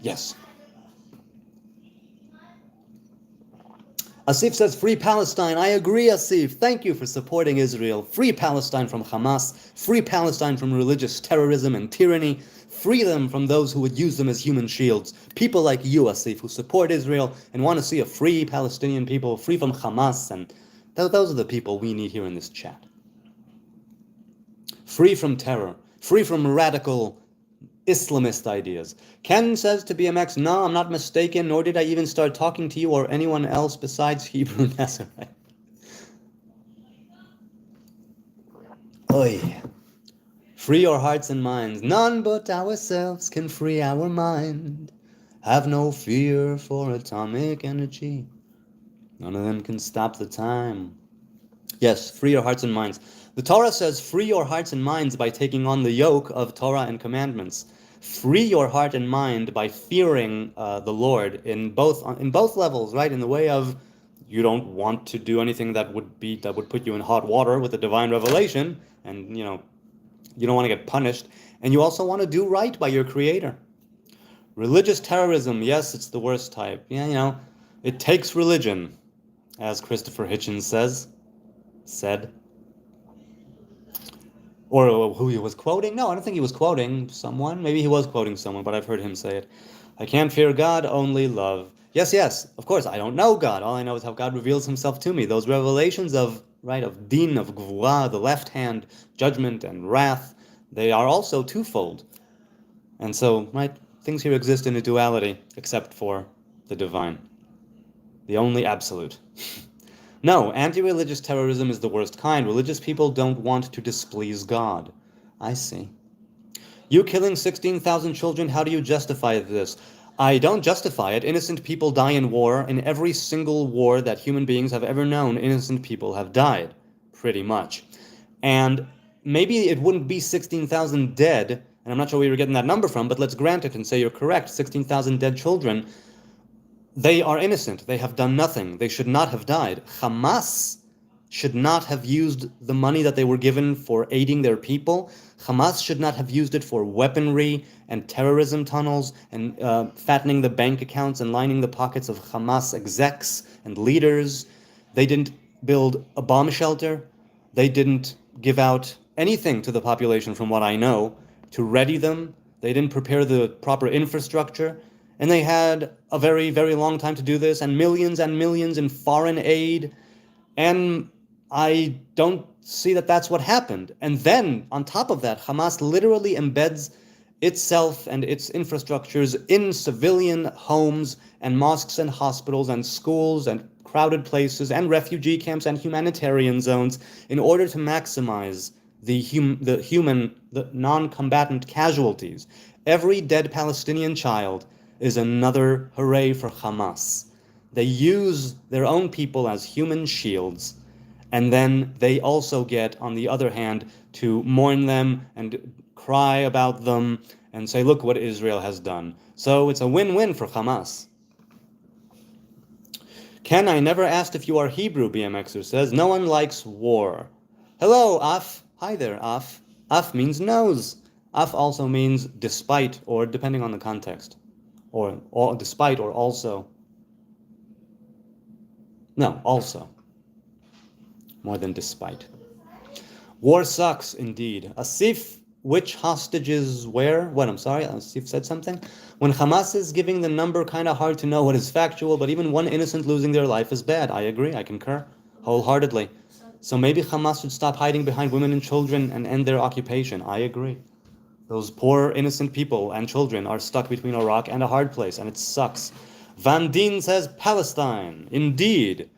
Yes. Asif says, free Palestine. I agree, Asif. Thank you for supporting Israel. Free Palestine from Hamas. Free Palestine from religious terrorism and tyranny. Free them from those who would use them as human shields. People like you, Asif, who support Israel and want to see a free Palestinian people, free from Hamas. And those are the people we need here in this chat. Free from terror. Free from radical Islamist ideas. Ken says to BMX, no, I'm not mistaken, nor did I even start talking to you or anyone else besides Hebrew Nazarite. Oy. Free your hearts and minds. None but ourselves can free our mind. Have no fear for atomic energy. None of them can stop the time. Yes, free your hearts and minds. The Torah says, free your hearts and minds by taking on the yoke of Torah and commandments. Free your heart and mind by fearing the Lord in both levels, right? In the way of you don't want to do anything that would put you in hot water with a divine revelation, and you don't want to get punished, and you also want to do right by your Creator. Religious terrorism, yes, it's the worst type. Yeah, it takes religion, as Christopher Hitchens said. Or who he was quoting? No, I don't think he was quoting someone. Maybe he was quoting someone, but I've heard him say it. I can't fear God, only love. Yes, of course, I don't know God. All I know is how God reveals himself to me. Those revelations of din, of gvura, the left hand, judgment and wrath, they are also twofold. And so, things here exist in a duality, except for the divine. The only absolute. No, anti-religious terrorism is the worst kind. Religious people don't want to displease God. I see. You killing 16,000 children, how do you justify this? I don't justify it. Innocent people die in war. In every single war that human beings have ever known, innocent people have died, pretty much. And maybe it wouldn't be 16,000 dead, and I'm not sure where you're getting that number from, but let's grant it and say you're correct. 16,000 dead children. They are innocent. They have done nothing. They should not have died. Hamas should not have used the money that they were given for aiding their people. Hamas should not have used it for weaponry and terrorism tunnels and fattening the bank accounts and lining the pockets of Hamas execs and leaders. They didn't build a bomb shelter. They didn't give out anything to the population, from what I know, to ready them. They didn't prepare the proper infrastructure. And they had a very, very long time to do this, and millions in foreign aid. And I don't see that that's what happened. And then, on top of that, Hamas literally embeds itself and its infrastructures in civilian homes and mosques and hospitals and schools and crowded places and refugee camps and humanitarian zones in order to maximize the non-combatant casualties. Every dead Palestinian child is another hooray for Hamas. They use their own people as human shields, and then they also get, on the other hand, to mourn them and cry about them and say, look what Israel has done. So it's a win-win for Hamas. Ken, I never asked if you are Hebrew, BMXer says. No one likes war. Hello, Af. Hi there, Af. Af means nose. Af also means despite, or depending on the context. Or despite, or also. No, also. More than despite. War sucks, indeed. Asif, which hostages where? What, I'm sorry, Asif said something? When Hamas is giving the number, kind of hard to know what is factual, but even one innocent losing their life is bad. I agree, I concur, wholeheartedly. So maybe Hamas should stop hiding behind women and children and end their occupation. I agree. Those poor innocent people and children are stuck between a rock and a hard place, and it sucks. Van Dien says Palestine. Indeed.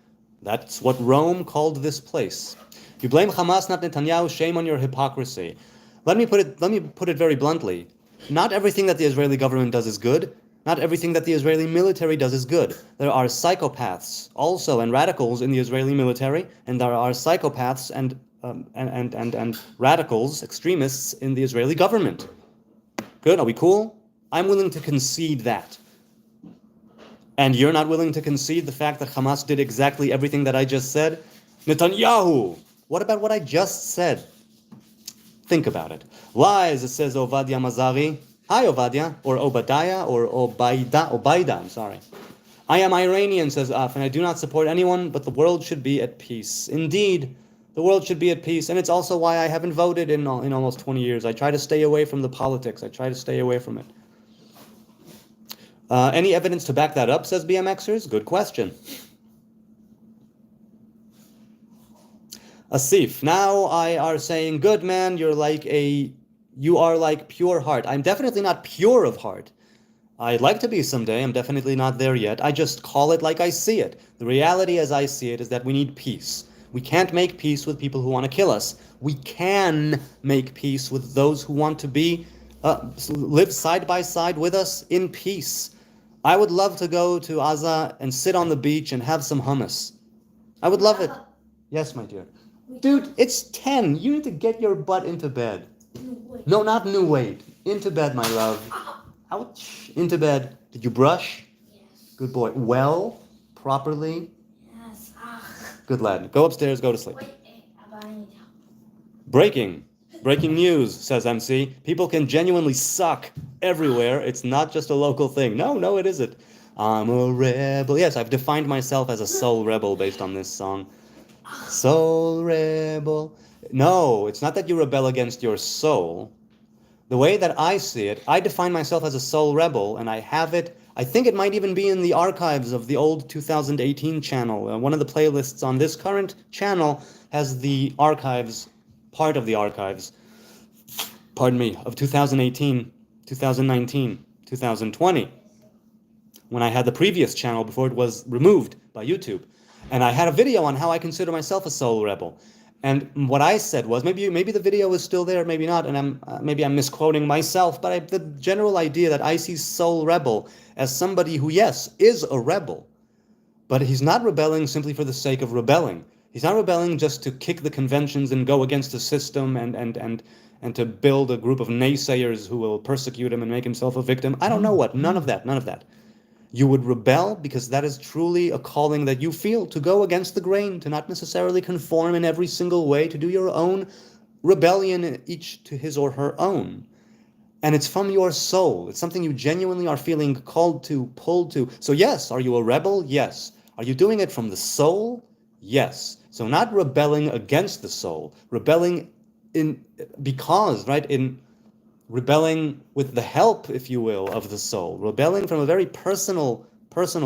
That's what Rome called this place. You blame Hamas, not Netanyahu. Shame on your hypocrisy. Let me put it very bluntly. Not everything that the Israeli government does is good. Not everything that the Israeli military does is good. There are psychopaths also and radicals in the Israeli military, and there are psychopaths and radicals, extremists in the Israeli government. Good? Are we cool? I'm willing to concede that. And you're not willing to concede the fact that Hamas did exactly everything that I just said? Netanyahu! What about what I just said? Think about it. Lies, it says Ovadia Mazari. Hi, Ovadia, or Obadiah, or Obaida, I'm sorry. I am Iranian, says Af, and I do not support anyone, but the world should be at peace. Indeed, the world should be at peace, and it's also why I haven't voted in almost 20 years. I try to stay away from the politics. I try to stay away from it. Any evidence to back that up, says BMXers? Good question. Asif, now I are saying, good man, you are like pure heart. I'm definitely not pure of heart. I'd like to be someday. I'm definitely not there yet. I just call it like I see it. The reality as I see it is that we need peace. We can't make peace with people who want to kill us. We can make peace with those who want to live side by side with us in peace. I would love to go to Gaza and sit on the beach and have some hummus. I would love it. Yes, my dear. Dude, it's 10. You need to get your butt into bed. No, not new weight. Into bed, my love. Ouch. Into bed. Did you brush? Yes. Good boy. Well, properly. Yes. Good lad. Go upstairs, go to sleep. Wait, I need help. Breaking news, says MC. People can genuinely suck everywhere. It's not just a local thing. No, it isn't. I'm a rebel. Yes, I've defined myself as a soul rebel based on this song. Soul rebel. No, it's not that you rebel against your soul. The way that I see it, I define myself as a soul rebel, and I have it. I think it might even be in the archives of the old 2018 channel. One of the playlists on this current channel has the archives, part of the archives, of 2018, 2019, 2020, when I had the previous channel before it was removed by YouTube. And I had a video on how I consider myself a soul rebel. And what I said was, maybe the video is still there, maybe not, and maybe I'm misquoting myself, but the general idea that I see Soulrebel as somebody who, yes, is a rebel, but he's not rebelling simply for the sake of rebelling. He's not rebelling just to kick the conventions and go against the system and to build a group of naysayers who will persecute him and make himself a victim. I don't know what. None of that. You would rebel because that is truly a calling that you feel, to go against the grain, to not necessarily conform in every single way, to do your own rebellion, each to his or her own. And it's from your soul. It's something you genuinely are feeling called to, pulled to. So yes, are you a rebel? Yes. Are you doing it from the soul? Yes. So not rebelling against the soul, rebelling in rebelling with the help, if you will, of the soul, rebelling from a very personal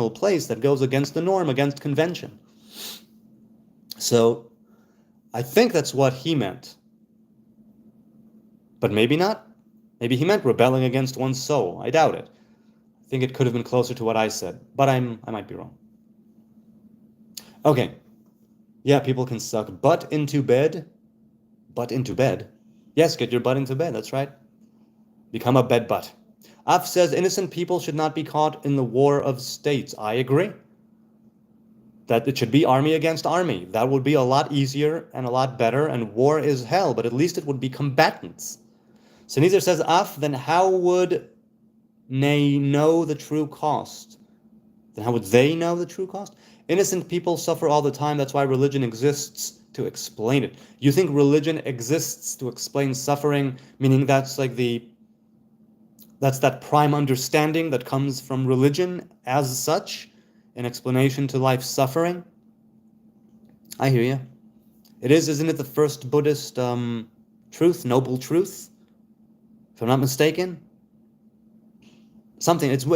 place that goes against the norm, against convention. So I think that's what he meant. But maybe not. Maybe he meant rebelling against one's soul. I doubt it. I think it could have been closer to what I said, but I might be wrong. Okay. Yeah, people can suck butt into bed. Butt into bed? Yes, get your butt into bed, that's right. Become a bed butt. Af says innocent people should not be caught in the war of states. I agree. That it should be army against army. That would be a lot easier and a lot better, and war is hell, but at least it would be combatants. Sneezer says, Af, then how would they know the true cost? Then how would they know the true cost? Innocent people suffer all the time. That's why religion exists, to explain it. You think religion exists to explain suffering, meaning that's that prime understanding that comes from religion as such, an explanation to life's suffering? I hear you. It is, isn't it, the first Buddhist truth, noble truth? If I'm not mistaken. It's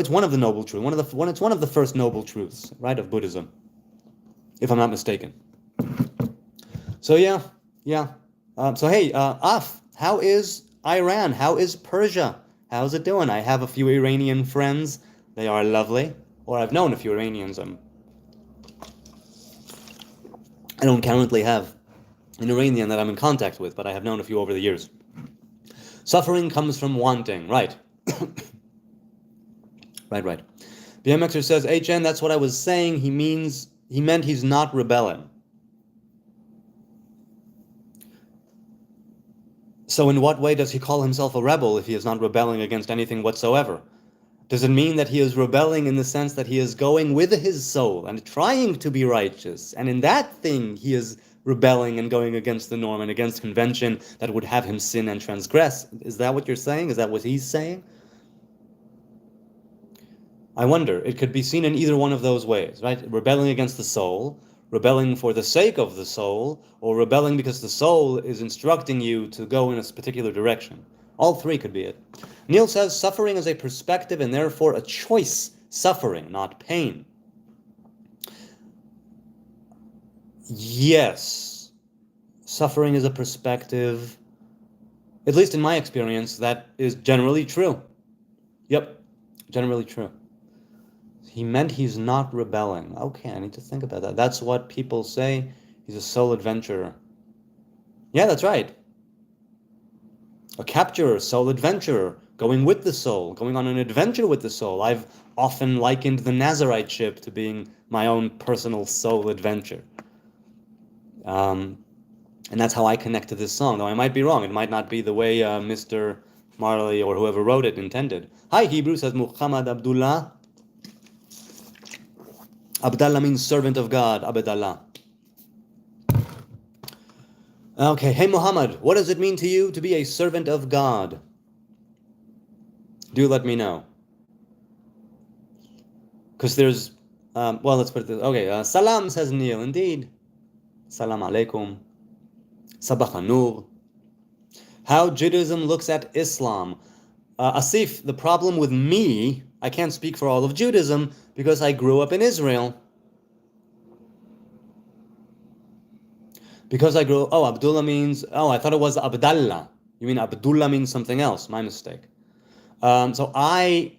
one of the noble truths. It's one of the first noble truths, right, of Buddhism, if I'm not mistaken. So yeah. So hey, Af, how is Iran? How is Persia? How's it doing? I have a few Iranian friends. They are lovely. Or I've known a few Iranians. I don't currently have an Iranian that I'm in contact with, but I have known a few over the years. Suffering comes from wanting, right? Right. BMXer says, HN, that's what I was saying. He meant he's not rebelling. So in what way does he call himself a rebel if he is not rebelling against anything whatsoever? Does it mean that he is rebelling in the sense that he is going with his soul and trying to be righteous, and in that thing he is rebelling and going against the norm and against convention that would have him sin and transgress? Is that what you're saying? Is that what he's saying? I wonder. It could be seen in either one of those ways, right? Rebelling against the soul, rebelling for the sake of the soul, or rebelling because the soul is instructing you to go in a particular direction. All three could be it. Neil says, suffering is a perspective and therefore a choice. Suffering, not pain. Yes. Suffering is a perspective, at least in my experience, that is generally true. Yep, generally true. He meant he's not rebelling. Okay, I need to think about that. That's what people say. He's a soul adventurer. Yeah, that's right. A capturer, soul adventurer, going with the soul, going on an adventure with the soul. I've often likened the Nazarite ship to being my own personal soul adventure. And that's how I connect to this song, though I might be wrong. It might not be the way Mr. Marley or whoever wrote it intended. Hi, Hebrew, says Muhammad Abdullah. Abdallah means servant of God, Abdallah. Okay, hey Muhammad, what does it mean to you to be a servant of God? Do let me know. Because there's, let's put it this, okay, salam, says Neil, indeed. Salam alaikum. Sabah Nur. How Judaism looks at Islam. Asif, the problem with me, I can't speak for all of Judaism because I grew up in Israel. Abdullah means, I thought it was Abdallah. You mean Abdullah means something else. My mistake. So I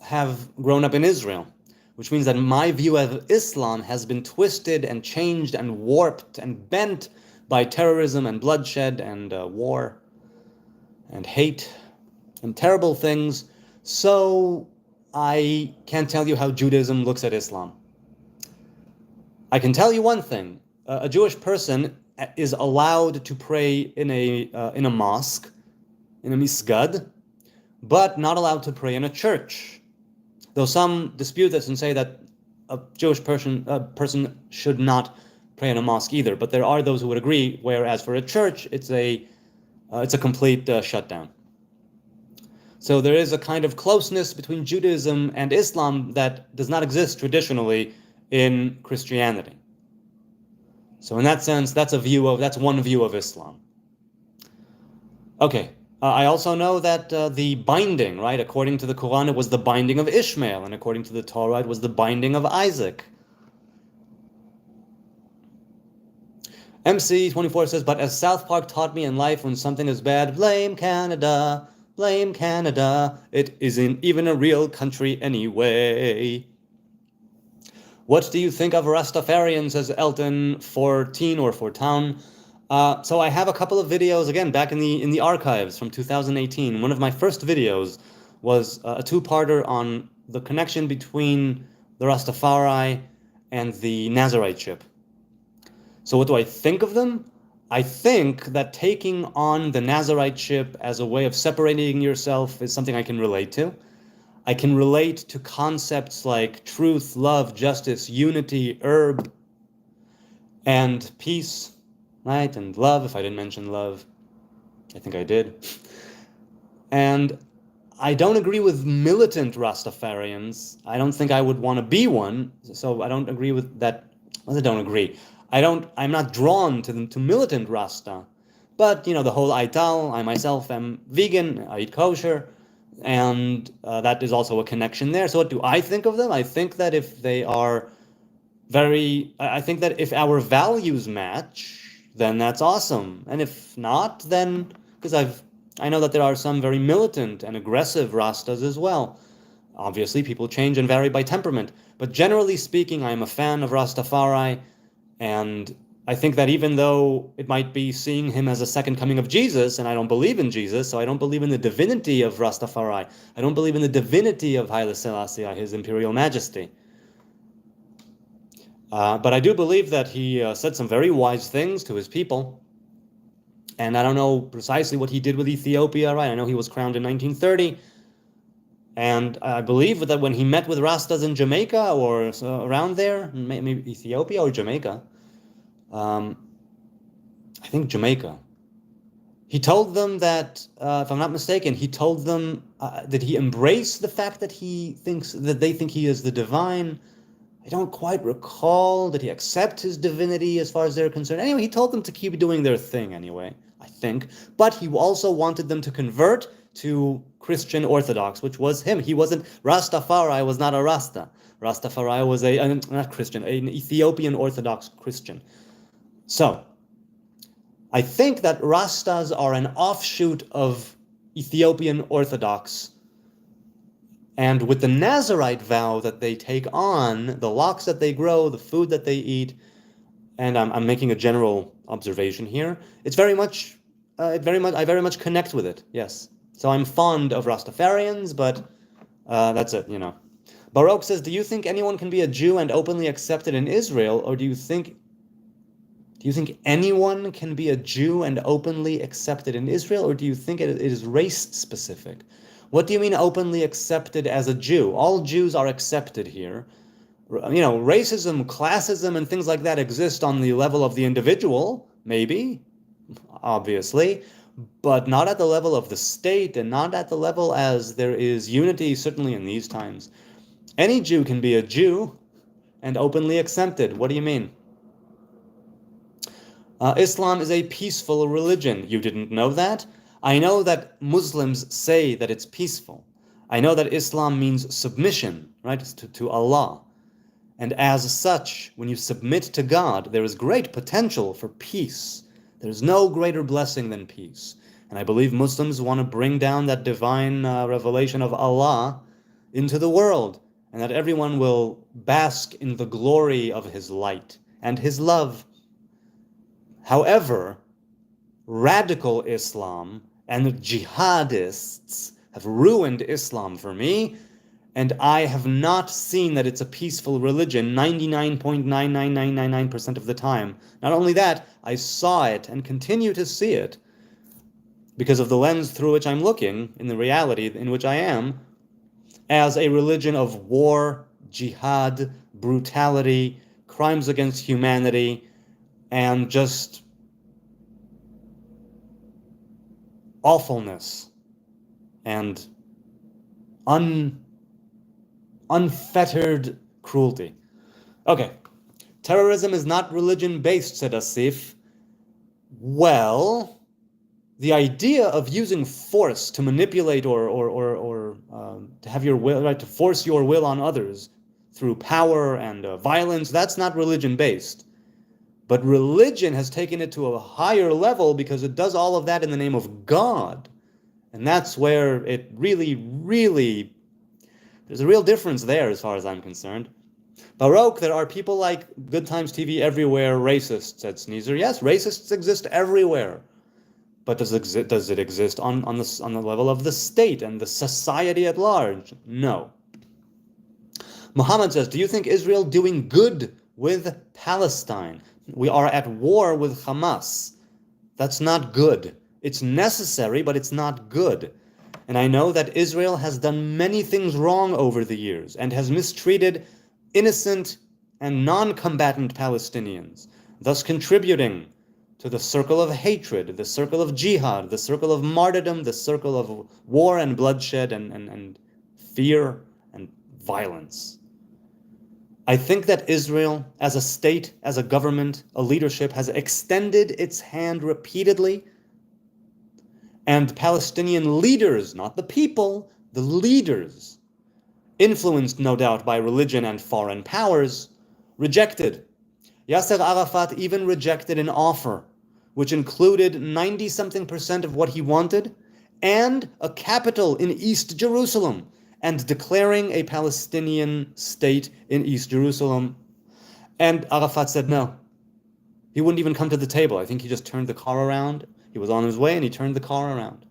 have grown up in Israel, which means that my view of Islam has been twisted and changed and warped and bent by terrorism and bloodshed and war and hate and terrible things. So I can't tell you how Judaism looks at Islam. I can tell you one thing. A Jewish person is allowed to pray in a mosque, in a misgad, but not allowed to pray in a church. Though some dispute this and say that a Jewish person should not pray in a mosque either. But there are those who would agree, whereas for a church, it's a complete shutdown. So there is a kind of closeness between Judaism and Islam that does not exist traditionally in Christianity. So in that sense, that's one view of Islam. Okay. I also know that the binding, right, according to the Quran, it was the binding of Ishmael, and according to the Torah, it was the binding of Isaac. MC24 says, but as South Park taught me in life, when something is bad, blame Canada, blame Canada. It isn't even a real country anyway. What do you think of Rastafarians, says Elton 14 or 4town? So I have a couple of videos, again, back in the archives from 2018. One of my first videos was a two-parter on the connection between the Rastafari and the Nazarite. So what do I think of them? I think that taking on the Nazarite as a way of separating yourself is something I can relate to. I can relate to concepts like truth, love, justice, unity, herb, and peace. Right? And love, if I didn't mention love. I think I did. And I don't agree with militant Rastafarians. I don't think I would want to be one. So I don't agree with that. Well, I don't agree. I'm not drawn to militant Rasta. But, the whole Aital, I myself am vegan, I eat kosher. And that is also a connection there. So what do I think of them? I think that if they are I think that if our values match, then that's awesome. And if not, then, because I know that there are some very militant and aggressive Rastas as well. Obviously, people change and vary by temperament. But generally speaking, I am a fan of Rastafari, and I think that even though it might be seeing him as a second coming of Jesus, and I don't believe in Jesus, so I don't believe in the divinity of Rastafari. I don't believe in the divinity of Haile Selassie, His Imperial Majesty. But I do believe that he said some very wise things to his people. And I don't know precisely what he did with Ethiopia, right? I know he was crowned in 1930. And I believe that when he met with Rastas in Jamaica or around there, maybe Ethiopia or Jamaica, I think Jamaica, he told them that, if I'm not mistaken, he told them that he embraced the fact that they think he is the divine. I don't quite recall. Did he accept his divinity as far as they're concerned? Anyway, he told them to keep doing their thing anyway, I think. But he also wanted them to convert to Christian Orthodox, which was him. Rastafari was not a Rasta. Rastafari was not Christian, an Ethiopian Orthodox Christian. So, I think that Rastas are an offshoot of Ethiopian Orthodox. And with the Nazarite vow that they take on, the locks that they grow, the food that they eat, and I'm making a general observation here, I very much connect with it, yes. So I'm fond of Rastafarians, but that's it, Baroque says, do you think anyone can be a Jew and openly accepted in Israel, or do you think anyone can be a Jew and openly accepted in Israel, or do you think it is race-specific? What do you mean openly accepted as a Jew? All Jews are accepted here. Racism, classism, and things like that exist on the level of the individual, maybe, obviously, but not at the level of the state and not at the level as there is unity, certainly in these times. Any Jew can be a Jew and openly accepted. What do you mean? Islam is a peaceful religion. You didn't know that? I know that Muslims say that it's peaceful. I know that Islam means submission, right, to Allah. And as such, when you submit to God, there is great potential for peace. There's no greater blessing than peace. And I believe Muslims want to bring down that divine revelation of Allah into the world, and that everyone will bask in the glory of His light and His love. However, radical Islam and jihadists have ruined Islam for me, and I have not seen that it's a peaceful religion 99.99999% of the time. Not only that, I saw it and continue to see it because of the lens through which I'm looking, in the reality in which I am, as a religion of war, jihad, brutality, crimes against humanity, and just awfulness and unfettered cruelty. Okay, terrorism is not religion-based, said Asif. Well, the idea of using force to manipulate or to have your will, right, to force your will on others through power and violence, that's not religion-based. But religion has taken it to a higher level because it does all of that in the name of God. And that's where it really, really, there's a real difference there as far as I'm concerned. Baroque, there are people like Good Times TV everywhere, racists, said Sneezer. Yes, racists exist everywhere. But does it exist on the level of the state and the society at large? No. Muhammad says, do you think Israel doing good with Palestine? We are at war with Hamas. That's not good. It's necessary, but it's not good. And I know that Israel has done many things wrong over the years and has mistreated innocent and non-combatant Palestinians, thus contributing to the circle of hatred, the circle of jihad, the circle of martyrdom, the circle of war and bloodshed and fear and violence. I think that Israel, as a state, as a government, a leadership, has extended its hand repeatedly, and Palestinian leaders, not the people, the leaders, influenced no doubt by religion and foreign powers, rejected. Yasser Arafat even rejected an offer which included 90-something% of what he wanted and a capital in East Jerusalem, and declaring a Palestinian state in East Jerusalem. And Arafat said no. He wouldn't even come to the table. I think he just turned the car around. He was on his way and he turned the car around.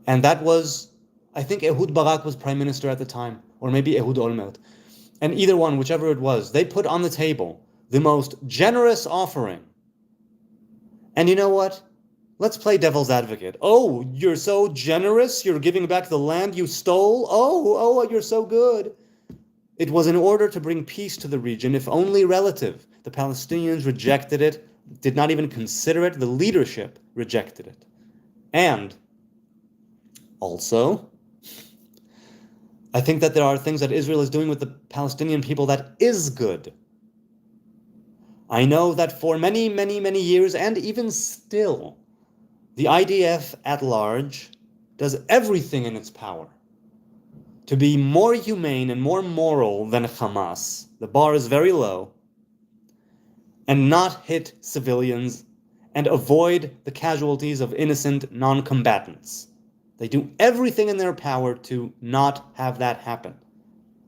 And that was, I think Ehud Barak was prime minister at the time, or maybe Ehud Olmert. And either one, whichever it was, they put on the table the most generous offering. And you know what? Let's play devil's advocate. Oh, you're so generous. You're giving back the land you stole. Oh, you're so good. It was in order to bring peace to the region, if only relative. The Palestinians rejected it, did not even consider it. The leadership rejected it. And also, I think that there are things that Israel is doing with the Palestinian people that is good. I know that for many, many, many years, and even still, the IDF at large does everything in its power to be more humane and more moral than Hamas. The bar is very low. And not hit civilians and avoid the casualties of innocent non-combatants. They do everything in their power to not have that happen.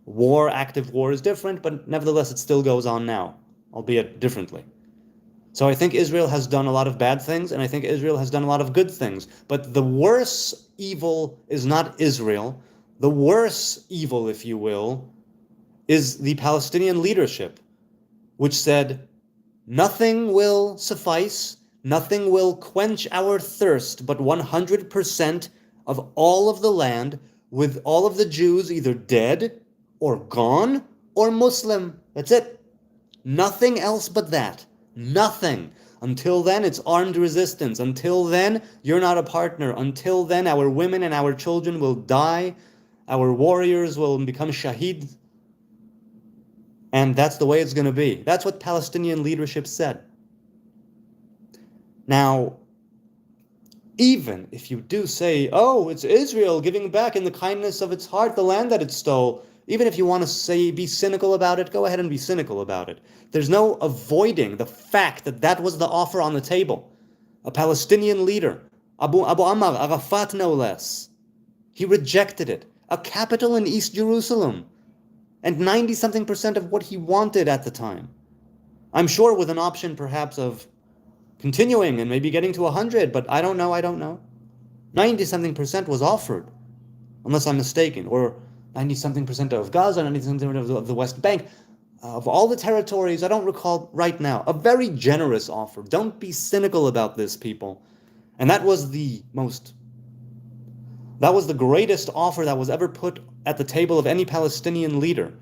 War, active war is different, but nevertheless it still goes on now, albeit differently. So I think Israel has done a lot of bad things, and I think Israel has done a lot of good things. But the worse evil is not Israel. The worse evil, if you will, is the Palestinian leadership, which said, nothing will suffice, nothing will quench our thirst, but 100% of all of the land, with all of the Jews either dead or gone or Muslim. That's it. Nothing else but that. Nothing. Until then, it's armed resistance. Until then, you're not a partner. Until then, our women and our children will die. Our warriors will become shaheed. And that's the way it's going to be. That's what Palestinian leadership said. Now, even if you do say, oh, it's Israel giving back in the kindness of its heart the land that it stole, even if you want to say, be cynical about it, go ahead and be cynical about it. There's no avoiding the fact that that was the offer on the table. A Palestinian leader, Abu Ammar, Arafat no less, he rejected it. A capital in East Jerusalem, and 90-something% of what he wanted at the time. I'm sure with an option perhaps of continuing and maybe getting to 100, but I don't know. 90-something% was offered, unless I'm mistaken, or 90-something% of Gaza, 90-something% of the West Bank, of all the territories, I don't recall right now. A very generous offer. Don't be cynical about this, people. And that was the greatest offer that was ever put at the table of any Palestinian leader.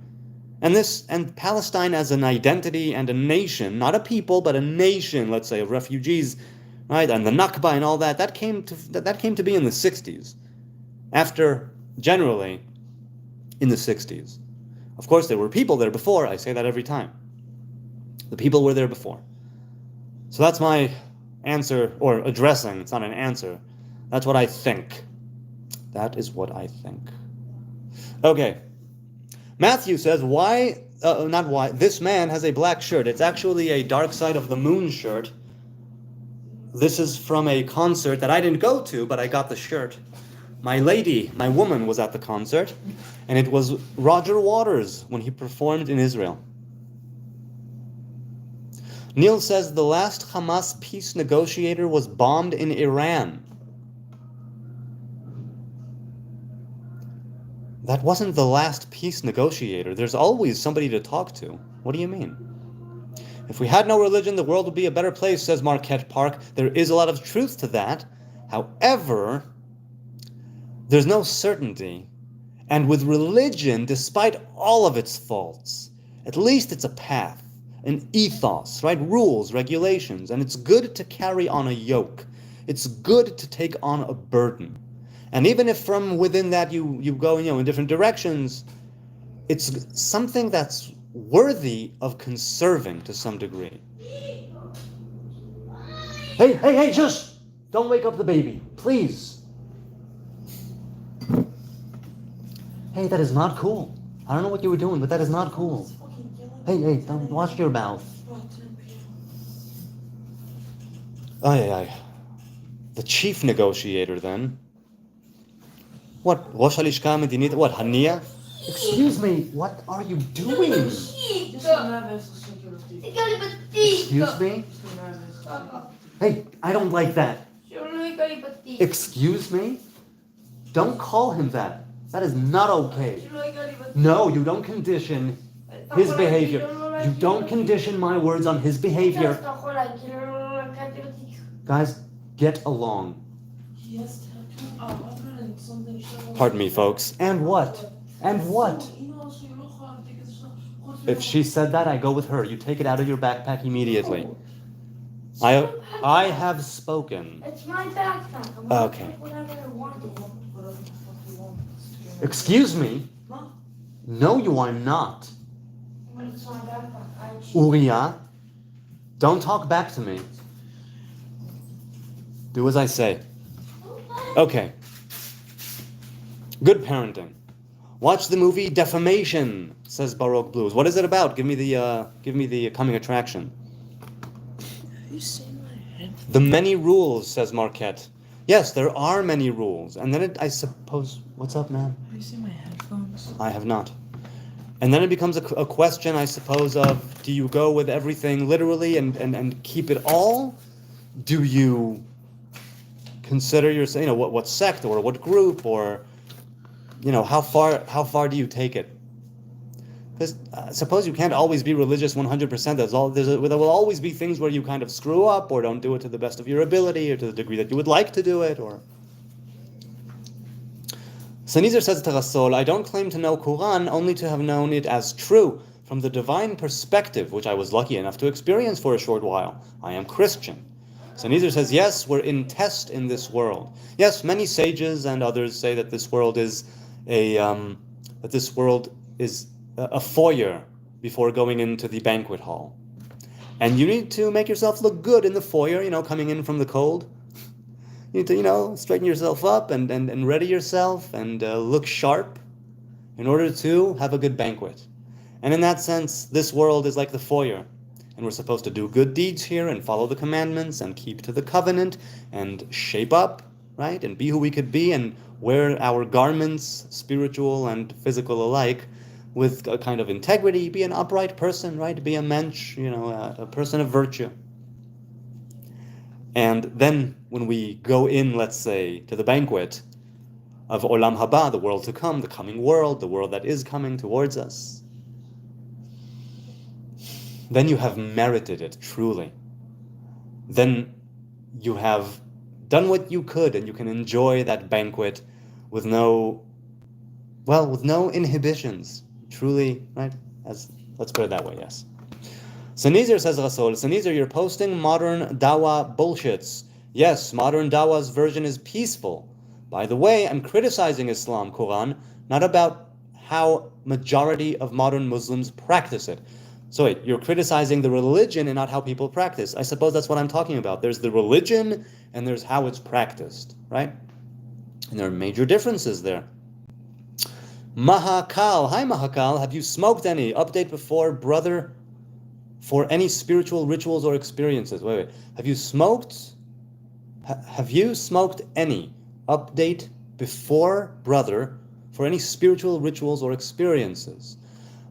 And Palestine as an identity and a nation, not a people, but a nation, let's say, of refugees, right? And the Nakba and all that came to be in the 60s. After, generally, in the 60s. Of course, there were people there before. I say that every time. The people were there before. So that's my answer, or addressing. It's not an answer. That's what I think. That is what I think. Okay. Matthew says, this man has a black shirt. It's actually a Dark Side of the Moon shirt. This is from a concert that I didn't go to, but I got the shirt. My woman was at the concert, and it was Roger Waters when he performed in Israel. Neil says the last Hamas peace negotiator was bombed in Iran. That wasn't the last peace negotiator. There's always somebody to talk to. What do you mean? If we had no religion, the world would be a better place, says Marquette Park. There is a lot of truth to that. However, there's no certainty. And with religion, despite all of its faults, at least it's a path, an ethos, right? Rules, regulations. And it's good to carry on a yoke. It's good to take on a burden. And even if from within that you go in different directions, it's something that's worthy of conserving to some degree. Hey, shush! Don't wake up the baby, please. Hey, that is not cool. I don't know what you were doing, but that is not cool. Hey, don't wash your mouth. Ay. The chief negotiator then. What? Rosh Halishka Medinit? What? Hania? Excuse me, what are you doing? Excuse me? Hey, I don't like that. Excuse me? Don't call him that. That is not okay. No, you don't condition his behavior. You don't condition my words on his behavior. Guys, get along. Pardon me, folks. And what? If she said that, I go with her. You take it out of your backpack immediately. I have spoken. It's my backpack. Okay. Excuse me? No, you are not. It's my backpack. Uriah, don't talk back to me. Do as I say. Okay. Good parenting. Watch the movie Defamation, says Baroque Blues. What is it about? Give me the coming attraction. Have you seen my head? The Many Rules, says Marquette. Yes, there are many rules. And then I suppose... What's up, man? Have you seen my headphones? I have not. And then it becomes a question, I suppose, of do you go with everything literally and keep it all? Do you consider yourself, what sect or what group, or how far do you take it? Because suppose you can't always be religious 100%. There will always be things where you kind of screw up or don't do it to the best of your ability or to the degree that you would like to do it. Or Sanizar says to Rasol, I don't claim to know Quran, only to have known it as true from the divine perspective, which I was lucky enough to experience for a short while. I am Christian. Sanizar says, yes, we're in test in this world. Yes, many sages and others say that this world is a foyer before going into the banquet hall. And you need to make yourself look good in the foyer, coming in from the cold. You need to, straighten yourself up and ready yourself and look sharp in order to have a good banquet. And in that sense, this world is like the foyer. And we're supposed to do good deeds here and follow the commandments and keep to the covenant and shape up, right? And be who we could be and wear our garments, spiritual and physical alike, with a kind of integrity, be an upright person, right? Be a mensch, a person of virtue. And then when we go in, let's say, to the banquet of Olam Haba, the world to come, the coming world, the world that is coming towards us, then you have merited it, truly. Then you have done what you could, and you can enjoy that banquet with no inhibitions. Truly, right? Let's put it that way, yes. Sanizir says, Rasol, Sanizir, you're posting modern Dawa bullshits. Yes, modern Dawa's version is peaceful. By the way, I'm criticizing Islam, Quran, not about how majority of modern Muslims practice it. So wait, you're criticizing the religion and not how people practice. I suppose that's what I'm talking about. There's the religion and there's how it's practiced, right? And there are major differences there. Mahakal, hi Mahakal, have you smoked any? Update before, brother, for any spiritual rituals or experiences. Wait. Have you smoked? Have you smoked any? Update before, brother, for any spiritual rituals or experiences.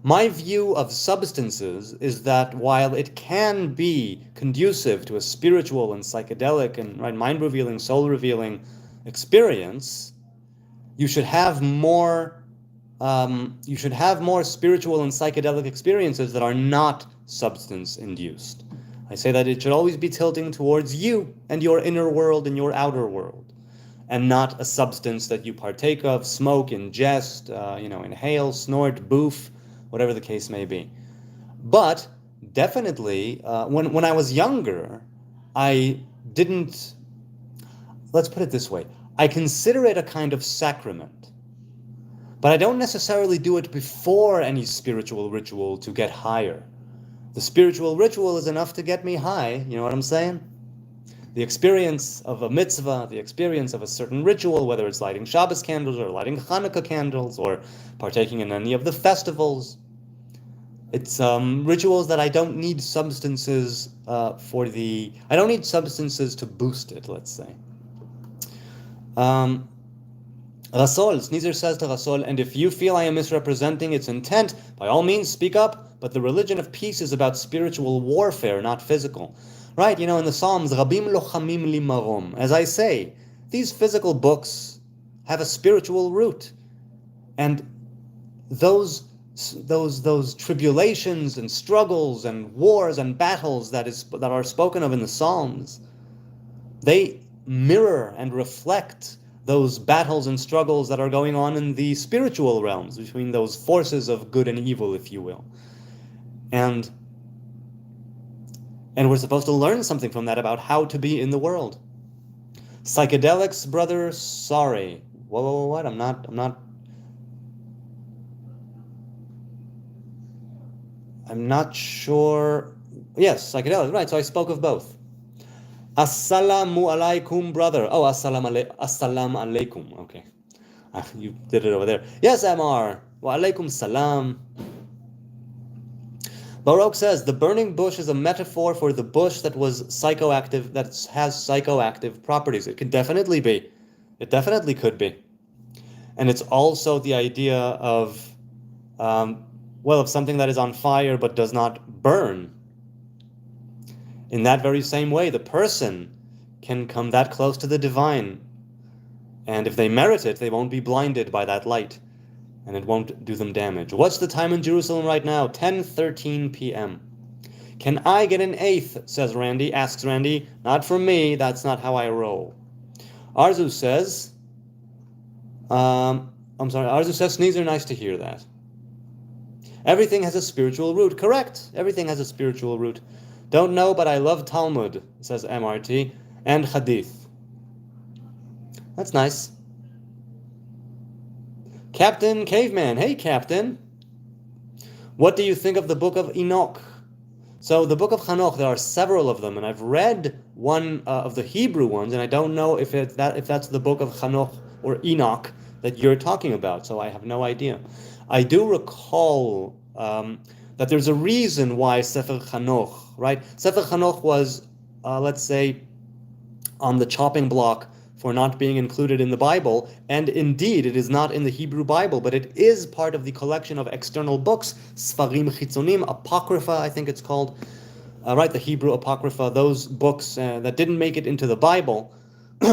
My view of substances is that while it can be conducive to a spiritual and psychedelic and mind-revealing, soul-revealing experience, you should have more spiritual and psychedelic experiences that are not substance-induced. I say that it should always be tilting towards you and your inner world and your outer world, and not a substance that you partake of, smoke, ingest, inhale, snort, boof, whatever the case may be. But definitely, when I was younger, I didn't, let's put it this way, I consider it a kind of sacrament. But I don't necessarily do it before any spiritual ritual to get higher. The spiritual ritual is enough to get me high, you know what I'm saying? The experience of a mitzvah, the experience of a certain ritual, whether it's lighting Shabbos candles or lighting Hanukkah candles or partaking in any of the festivals. It's rituals that I don't need substances I don't need substances to boost it, let's say. Rasol, Sneezer says to Rasol, and if you feel I am misrepresenting its intent, by all means speak up, but the religion of peace is about spiritual warfare, not physical. Right, in the Psalms, Rabim lochamim limarom. As I say, these physical books have a spiritual root. And those tribulations and struggles and wars and battles that are spoken of in the Psalms, they mirror and reflect those battles and struggles that are going on in the spiritual realms, between those forces of good and evil, if you will. And we're supposed to learn something from that about how to be in the world. Psychedelics, brother, sorry. What? I'm not sure. Yes, psychedelics, right. So I spoke of both. Assalamu alaikum, brother. Oh, assalam alaikum. Okay. You did it over there. Yes, Amar. Wa alaikum salam. Baruch says, the burning bush is a metaphor for the bush that was psychoactive, that has psychoactive properties. It could definitely be. It definitely could be. And it's also the idea of, of something that is on fire but does not burn. In that very same way, the person can come that close to the divine. And if they merit it, they won't be blinded by that light. And it won't do them damage. What's the time in Jerusalem right now? 10:13 p.m. Can I get an eighth, asks Randy. Not from me, that's not how I roll. Arzu says, Sneezer, nice to hear that. Everything has a spiritual root. Correct, everything has a spiritual root. Don't know, but I love Talmud, says MRT, and Hadith. That's nice. Captain Caveman, hey Captain. What do you think of the book of Enoch? So the book of Hanoch, there are several of them, and I've read one of the Hebrew ones, and I don't know if that's the book of Hanoch or Enoch that you're talking about, so I have no idea. I do recall that there's a reason why Sefer Hanoch, right? Sefer Hanoch was, let's say, on the chopping block for not being included in the Bible, and indeed it is not in the Hebrew Bible, but it is part of the collection of external books, Sfarim Chitzonim, Apocrypha, I think it's called, right? The Hebrew Apocrypha, those books that didn't make it into the Bible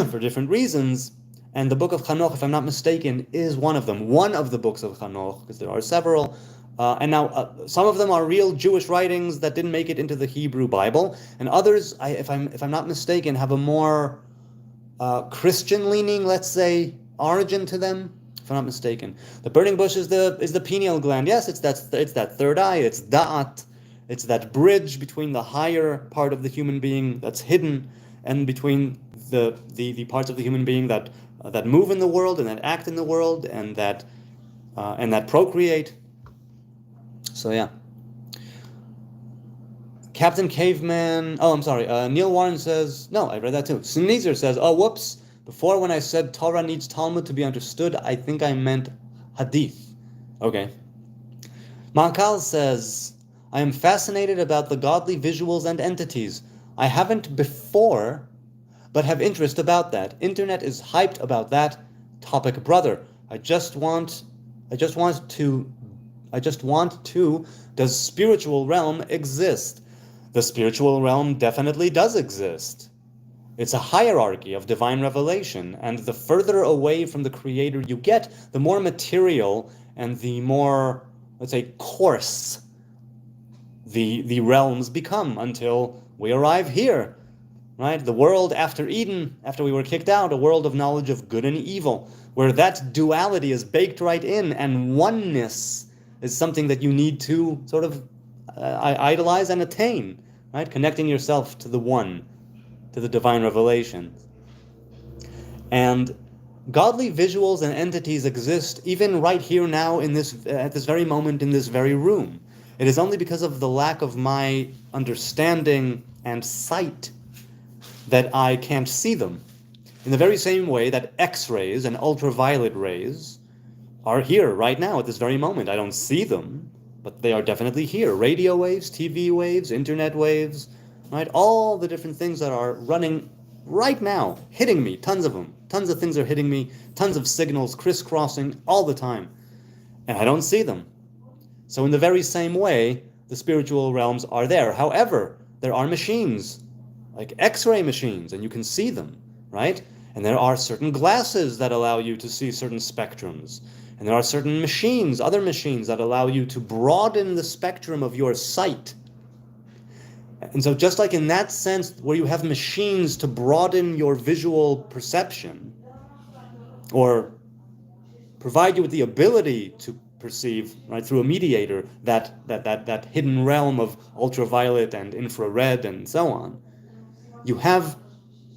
for different reasons. And the book of Hanoch, if I'm not mistaken, is one of them. One of the books of Hanoch, because there are several. And now some of them are real Jewish writings that didn't make it into the Hebrew Bible, and others, if I'm not mistaken, have a more Christian-leaning, let's say, origin to them. If I'm not mistaken, the burning bush is the pineal gland. Yes, it's that third eye. It's da'at. It's that bridge between the higher part of the human being that's hidden, and between the parts of the human being that move in the world and that act in the world and that procreate. So yeah. Captain Caveman. Oh, I'm sorry. Neil Warren says no. I read that too. Sneezer says, "Oh, whoops. Before, when I said Torah needs Talmud to be understood, I think I meant Hadith." Okay. Mankal says, "I am fascinated about the godly visuals and entities. I haven't before, but have interest about that. Internet is hyped about that topic, brother. I just want to. Does spiritual realm exist? The spiritual realm definitely does exist. It's a hierarchy of divine revelation, and the further away from the Creator you get, the more material and the more, let's say, coarse the realms become until we arrive here, right? The world after Eden, after we were kicked out, a world of knowledge of good and evil, where that duality is baked right in, and oneness is something that you need to sort of idolize and attain, right? Connecting yourself to the one, to the divine revelation. And godly visuals and entities exist even right here now in this, at this very moment, in this very room. It is only because of the lack of my understanding and sight that I can't see them. In the very same way that X-rays and ultraviolet rays are here right now at this very moment. I don't see them, but they are definitely here. Radio waves, TV waves, internet waves, right? All the different things that are running right now, hitting me, tons of them. Tons of things are hitting me, tons of signals crisscrossing all the time, and I don't see them. So in the very same way, the spiritual realms are there. However, there are machines, like X-ray machines, and you can see them, right? And there are certain glasses that allow you to see certain spectrums. And there are certain machines, other machines, that allow you to broaden the spectrum of your sight. And so just like in that sense, where you have machines to broaden your visual perception, or provide you with the ability to perceive, right, through a mediator, that hidden realm of ultraviolet and infrared and so on, you have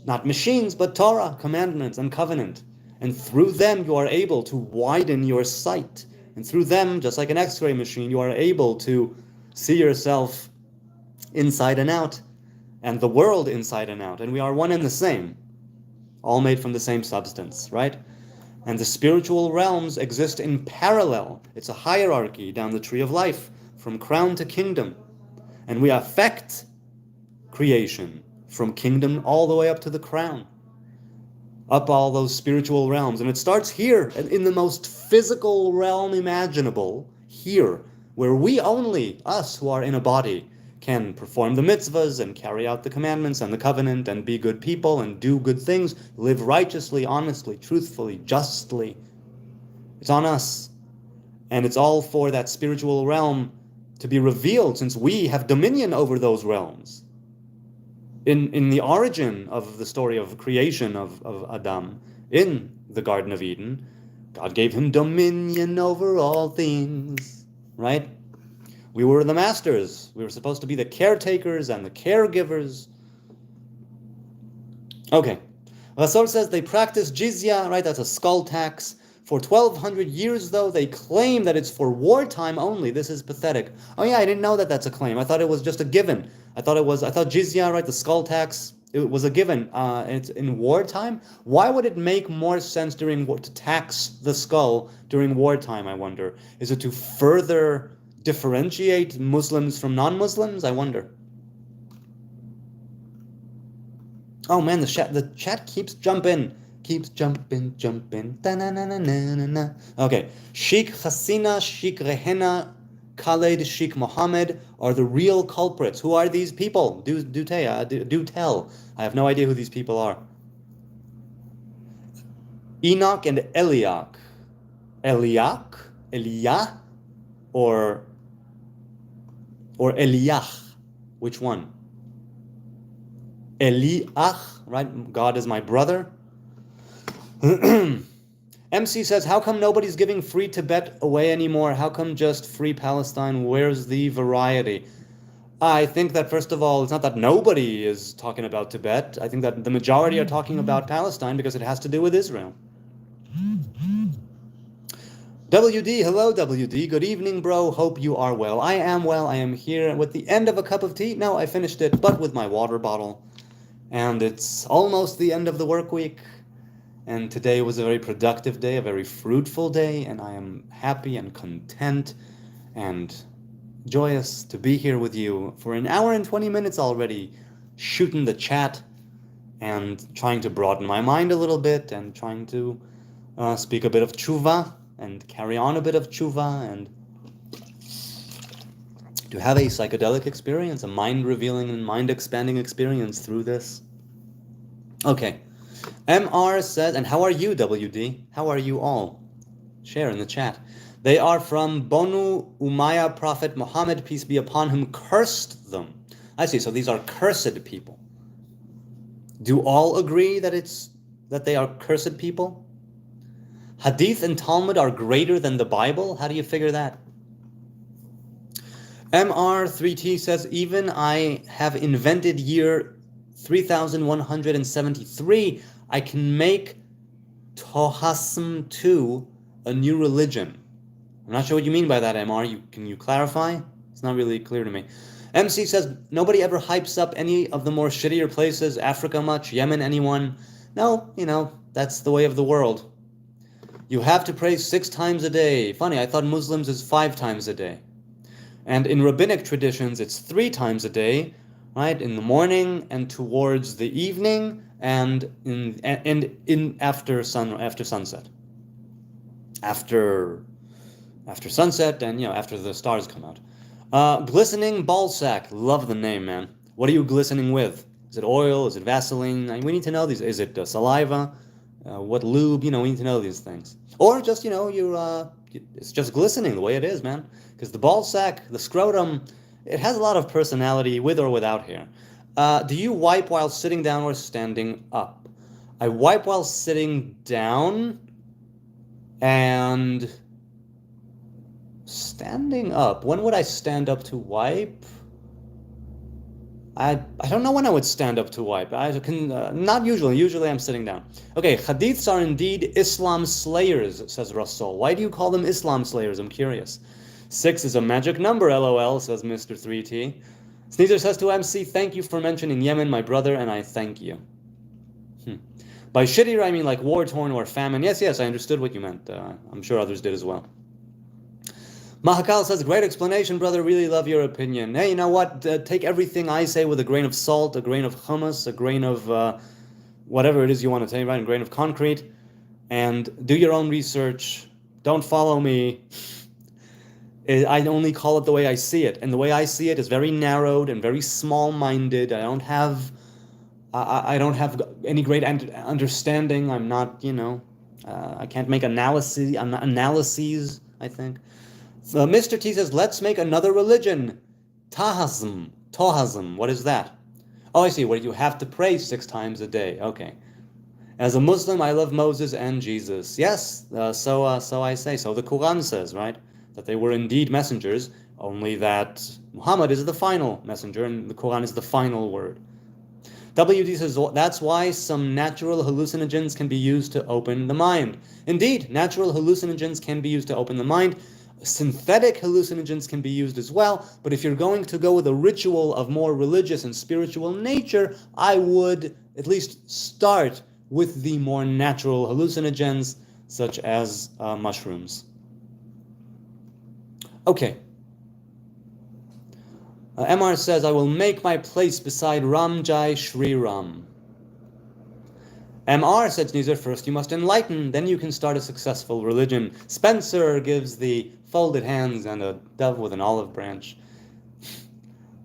not machines, but Torah, commandments, and covenant. And through them, you are able to widen your sight. And through them, just like an X-ray machine, you are able to see yourself inside and out, and the world inside and out. And we are one and the same, all made from the same substance, right? And the spiritual realms exist in parallel. It's a hierarchy down the tree of life, from crown to kingdom. And we affect creation from kingdom all the way up to the crown, up all those spiritual realms. And it starts here, in the most physical realm imaginable, here, where we only, us who are in a body, can perform the mitzvahs and carry out the commandments and the covenant and be good people and do good things, live righteously, honestly, truthfully, justly. It's on us. And it's all for that spiritual realm to be revealed, since we have dominion over those realms. In the origin of the story of creation of Adam in the Garden of Eden, God gave him dominion over all things, right? We were the masters. We were supposed to be the caretakers and the caregivers. Okay. Vasor says they practice jizya, right? That's a skull tax. For 1,200 years, though, they claim that it's for wartime only. This is pathetic. Oh yeah, I didn't know that that's a claim. I thought it was just a given. I thought jizya, right, the skull tax, it was a given. It's in wartime. Why would it make more sense to tax the skull during wartime, I wonder? Is it to further differentiate Muslims from non-Muslims? I wonder. Oh man, the chat keeps jumping. Keeps jumping. Da-na-na-na-na-na-na. Okay. Sheikh Hasina, Sheikh Rehena, Khaled Sheikh Mohammed are the real culprits. Who are these people? Do tell. I have no idea who these people are. Enoch and Eliach. Eliach? Eliah? Or Eliach? Which one? Eliach, right? God is my brother. MC says, how come nobody's giving free Tibet away anymore? How come just free Palestine? Where's the variety? I think that, first of all, it's not that nobody is talking about Tibet. I think that the majority are talking about Palestine because it has to do with Israel. WD, hello WD. Good evening, bro. Hope you are well. I am well. I am here with the end of a cup of tea. No, I finished it, but with my water bottle. And it's almost the end of the work week. And today was a very productive day, a very fruitful day, and I am happy and content and joyous to be here with you for an hour and 20 minutes already, shooting the chat and trying to broaden my mind a little bit and trying to speak a bit of tshuva and carry on a bit of tshuva and to have a psychedelic experience, a mind-revealing and mind-expanding experience through this. Okay. MR says, and how are you, WD? How are you all? Share in the chat. They are from Bonu Umayyah Prophet Muhammad, peace be upon him, cursed them. I see, so these are cursed people. Do all agree that they are cursed people? Hadith and Talmud are greater than the Bible? How do you figure that? MR3T says, even I have invented year 3173, I can make Tohasm 2 a new religion. I'm not sure what you mean by that, MR. Can you clarify? It's not really clear to me. MC says, nobody ever hypes up any of the more shittier places, Africa much, Yemen, anyone? No, that's the way of the world. You have to pray 6 times a day. Funny, I thought Muslims is 5 times a day. And in rabbinic traditions, it's 3 times a day, right? In the morning and towards the evening and after sunset. After sunset and after the stars come out. Glistening ball sack. Love the name, man. What are you glistening with? Is it oil? Is it Vaseline? We need to know these. Is it saliva? What lube? We need to know these things. Or just it's just glistening the way it is, man. Because the ball sack, the scrotum, it has a lot of personality with or without hair. Do you wipe while sitting down or standing up? I wipe while sitting down and standing up. When would I stand up to wipe? I don't know when I would stand up to wipe. I can not usually. Usually I'm sitting down. Okay, hadiths are indeed Islam slayers, says Rasul. Why do you call them Islam slayers? I'm curious. 6 is a magic number, LOL, says Mr. 3T. Sneezer says to MC, thank you for mentioning Yemen, my brother, and I thank you. By shittier, I mean like war-torn or famine. Yes, I understood what you meant. I'm sure others did as well. Mahakal says, great explanation, brother. Really love your opinion. Hey, you know what? Take everything I say with a grain of salt, a grain of hummus, a grain of whatever it is you want to say, right? A grain of concrete. And do your own research. Don't follow me. I only call it the way I see it. And the way I see it is very narrowed and very small-minded. I don't have any great understanding. I'm not, I can't make analyses, I think. So Mr. T says, let's make another religion. Tohasm. What is that? Oh, I see. Well, you have to pray 6 times a day. Okay. As a Muslim, I love Moses and Jesus. Yes, so I say. So the Quran says, right? That they were indeed messengers, only that Muhammad is the final messenger and the Quran is the final word. WD says, that's why some natural hallucinogens can be used to open the mind. Indeed, natural hallucinogens can be used to open the mind. Synthetic hallucinogens can be used as well, but if you're going to go with a ritual of more religious and spiritual nature, I would at least start with the more natural hallucinogens, such as mushrooms. Okay. MR says, I will make my place beside Ram Jai Shri Ram. MR, said Sneezer, first you must enlighten, then you can start a successful religion. Spencer gives the folded hands and a dove with an olive branch.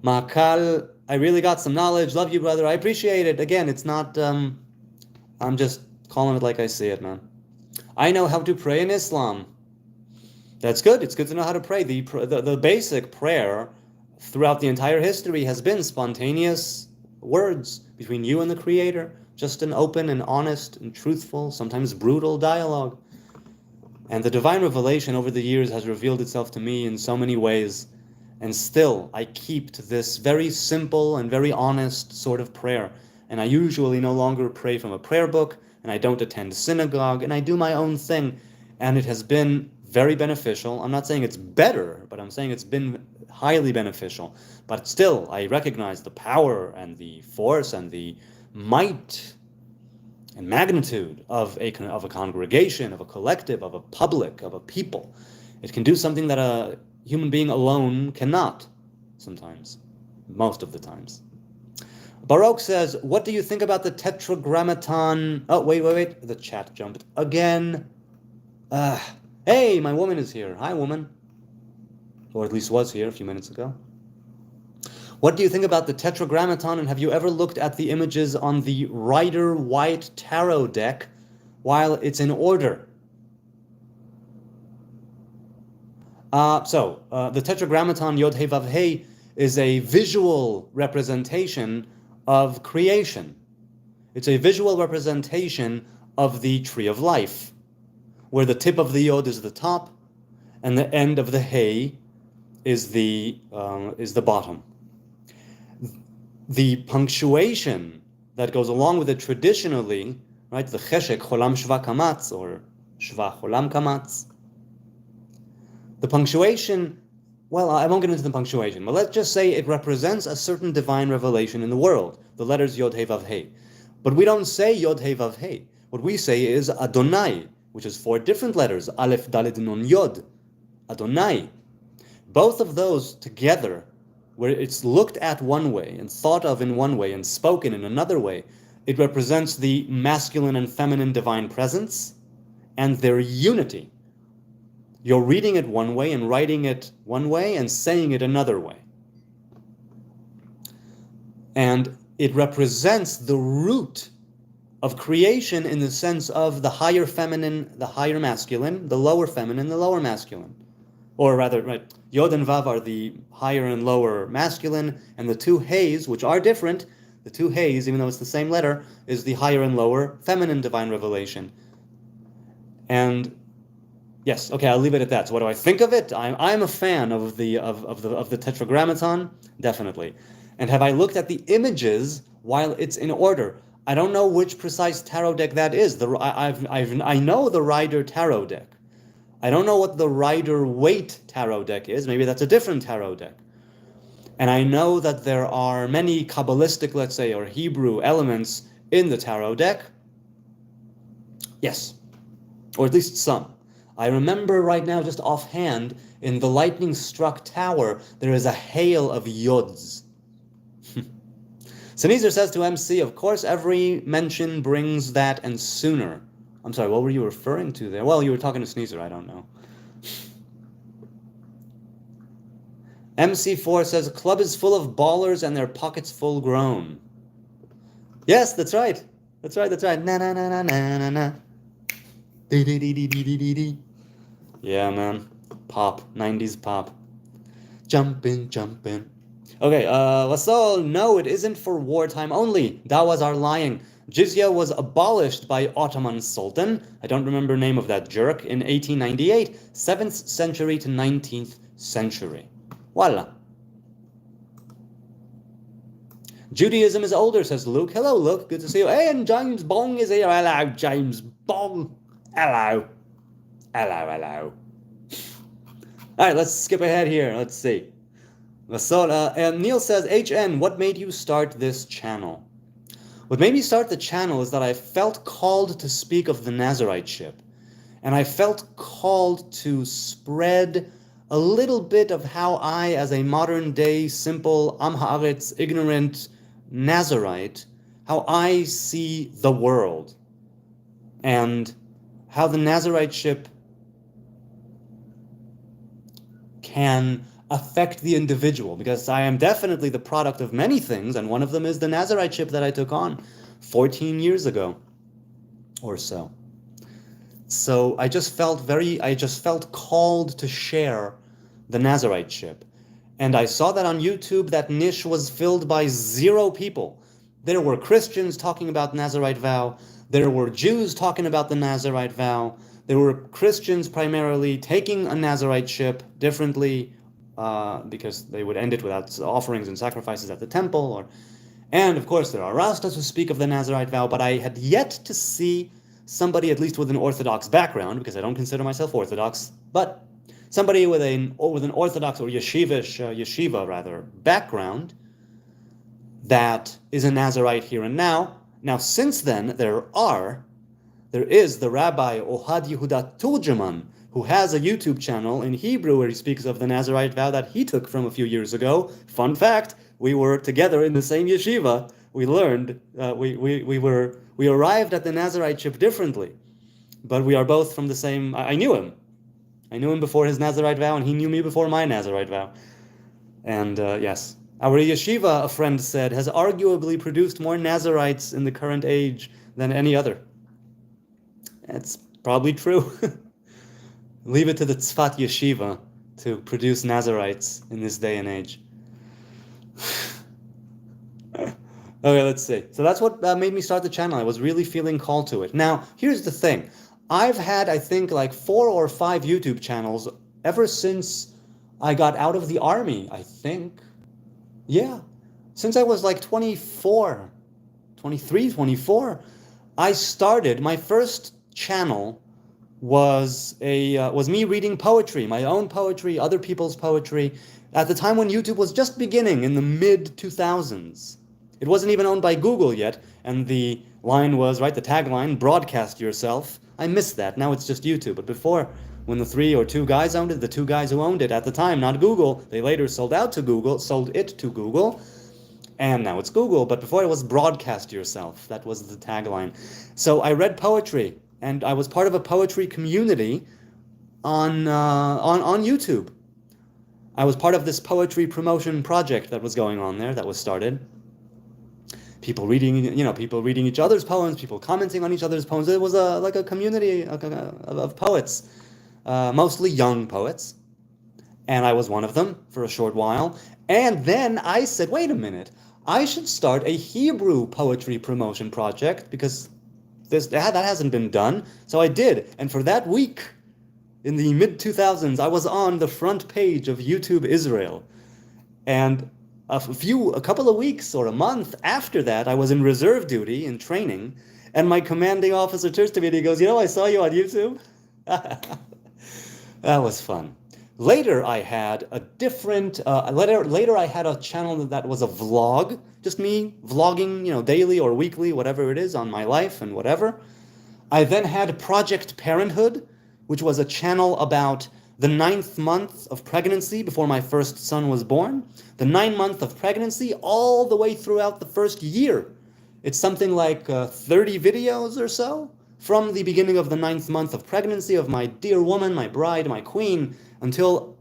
Makal, I really got some knowledge. Love you, brother. I appreciate it. Again, it's not, I'm just calling it like I see it, man. I know how to pray in Islam. That's good. It's good to know how to pray. The basic prayer throughout the entire history has been spontaneous words between you and the Creator. Just an open and honest and truthful, sometimes brutal dialogue. And the divine revelation over the years has revealed itself to me in so many ways. And still, I keep to this very simple and very honest sort of prayer. And I usually no longer pray from a prayer book, and I don't attend synagogue, and I do my own thing. And it has been very beneficial. I'm not saying it's better, but I'm saying it's been highly beneficial. But still, I recognize the power and the force and the might and magnitude of a congregation, of a collective, of a public, of a people. It can do something that a human being alone cannot, sometimes, most of the times. Baruch says, what do you think about the Tetragrammaton? Oh, wait, the chat jumped again. Hey, my woman is here. Hi, woman. Or at least was here a few minutes ago. What do you think about the Tetragrammaton, and have you ever looked at the images on the Rider-Waite tarot deck while it's in order? The Tetragrammaton Yod He Vav He is a visual representation of creation. It's a visual representation of the tree of life, where the tip of the Yod is the top, and the end of the He is the bottom. The punctuation that goes along with it traditionally, right? The Cheshek Cholam Shva Kamatz, or Shva Cholam Kamatz. The punctuation, well, I won't get into the punctuation, but let's just say it represents a certain divine revelation in the world, the letters Yod He Vav He. But we don't say Yod He Vav He. What we say is Adonai, which is 4 different letters, Aleph, Dalet, Nun, Yod. Adonai. Both of those together, where it's looked at one way and thought of in one way and spoken in another way, it represents the masculine and feminine divine presence and their unity. You're reading it one way and writing it one way and saying it another way. And it represents the root of creation in the sense of the higher feminine, the higher masculine, the lower feminine, the lower masculine. Or rather, right, Yod and Vav are the higher and lower masculine, and the 2 He's, which are different, the 2 He's, even though it's the same letter, is the higher and lower feminine divine revelation. And yes, okay, I'll leave it at that. So what do I think of it? I'm a fan of the Tetragrammaton, definitely. And have I looked at the images while it's in order? I don't know which precise tarot deck that is. I know the Rider tarot deck. I don't know what the Rider-Waite tarot deck is. Maybe that's a different tarot deck. And I know that there are many Kabbalistic, let's say, or Hebrew elements in the tarot deck. Yes, or at least some. I remember right now, just offhand, in the lightning-struck tower, there is a hail of yods. Sneezer says to MC, of course, every mention brings that and sooner. I'm sorry, what were you referring to there? Well, you were talking to Sneezer, I don't know. MC4 says, club is full of ballers and their pockets full grown. Yes, that's right. That's right. Na na na na na na na. Dee dee dee dee dee dee dee. Yeah, man. Pop. 90s pop. Jumpin'. Okay, Lasol, no, it isn't for wartime only. Dawas are lying. Jizya was abolished by Ottoman Sultan, I don't remember the name of that jerk, in 1898, 7th century to 19th century. Voila. Judaism is older, says Luke. Hello, Luke. Good to see you. Hey, and James Bong is here. Hello, James Bong. Hello. All right, let's skip ahead here. Let's see. And Neil says, HN, what made you start this channel? What made me start the channel is that I felt called to speak of the Nazariteship. And I felt called to spread a little bit of how I, as a modern-day, simple, Am Haaretz, ignorant Nazarite, how I see the world, and how the Nazariteship can affect the individual, because I am definitely the product of many things, and one of them is the Nazariteship that I took on 14 years ago or so. So I just felt called to share the Nazariteship. And I saw that on YouTube, that niche was filled by 0 people. There were Christians talking about Nazarite vow. There were Jews talking about the Nazarite vow. There were Christians primarily taking a Nazariteship differently, because they would end it without offerings and sacrifices at the temple. And of course, there are Rastas who speak of the Nazarite vow, but I had yet to see somebody, at least with an Orthodox background, because I don't consider myself Orthodox, but somebody with an Orthodox or yeshiva background that is a Nazarite here and now. Now, since then, there is the Rabbi Ohad Yehuda Turjaman, who has a YouTube channel in Hebrew where he speaks of the Nazarite vow that he took from a few years ago. Fun fact, we were together in the same yeshiva. We learned, we arrived at the Nazariteship differently, but we are both from the same, I knew him. I knew him before his Nazarite vow, and he knew me before my Nazarite vow. And yes, our yeshiva, a friend said, has arguably produced more Nazarites in the current age than any other. That's probably true. Leave it to the Tzfat yeshiva to produce Nazarites in this day and age. Okay, let's see. So that's what made me start the channel. I was really feeling called to it. Now, here's the thing. I've had, I think, like 4 or 5 YouTube channels ever since I got out of the army, I think. Yeah. Since I was like 23, 24, I started, my first channel was me reading poetry, my own poetry, other people's poetry, at the time when YouTube was just beginning in the mid-2000s. It wasn't even owned by Google yet, and the line was, right, the tagline, broadcast yourself. I missed that. Now it's just YouTube. But before, when the 3 or 2 guys owned it, the 2 guys who owned it at the time, not Google, they later sold it to Google, and now it's Google. But before, it was broadcast yourself. That was the tagline. So I read poetry, and I was part of a poetry community on YouTube. I was part of this poetry promotion project that was going on there, that was started. People reading each other's poems, people commenting on each other's poems. It was like a community of poets, mostly young poets. And I was one of them for a short while. And then I said, wait a minute, I should start a Hebrew poetry promotion project, because that hasn't been done. So I did. And for that week, in the mid-2000s, I was on the front page of YouTube Israel. And a couple of weeks or a month after that, I was in reserve duty in training, and my commanding officer turns to me and he goes, I saw you on YouTube. That was fun. Later, I had a different. Later, I had a channel that was a vlog, just me vlogging, daily or weekly, whatever it is, on my life and whatever. I then had Project Parenthood, which was a channel about the 9th month of pregnancy before my first son was born, the 9th month of pregnancy, all the way throughout the first year. It's something like 30 videos or so, from the beginning of the 9th month of pregnancy of my dear woman, my bride, my queen, until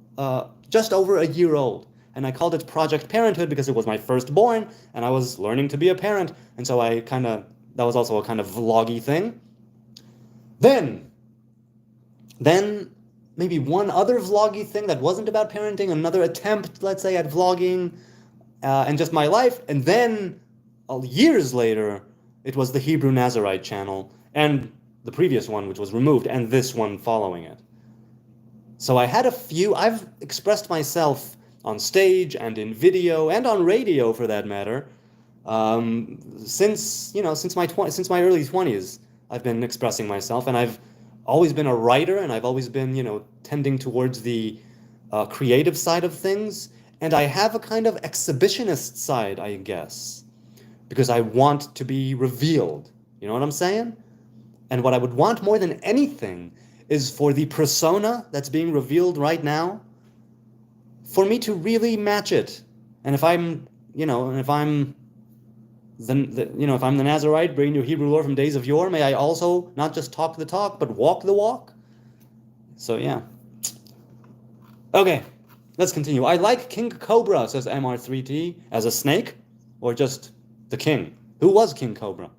just over a year old. And I called it Project Parenthood because it was my firstborn, and I was learning to be a parent, and so that was also a kind of vloggy thing. Then, maybe one other vloggy thing that wasn't about parenting, another attempt, let's say, at vlogging, and just my life. And then, years later, it was the Hebrew Nazarite channel, and the previous one, which was removed, and this one following it. So I had I've expressed myself on stage, and in video, and on radio, for that matter, since my early 20s, I've been expressing myself, and I've always been a writer, and I've always been, tending towards the creative side of things. And I have a kind of exhibitionist side, I guess, because I want to be revealed. You know what I'm saying? And what I would want more than anything is for the persona that's being revealed right now, for me to really match it. And if I'm then, if I'm the Nazarite, bringing you Hebrew lore from days of yore, may I also not just talk the talk, but walk the walk? So, yeah. Okay, let's continue. I like King Cobra, says MR3T, as a snake, or just the king. Who was King Cobra?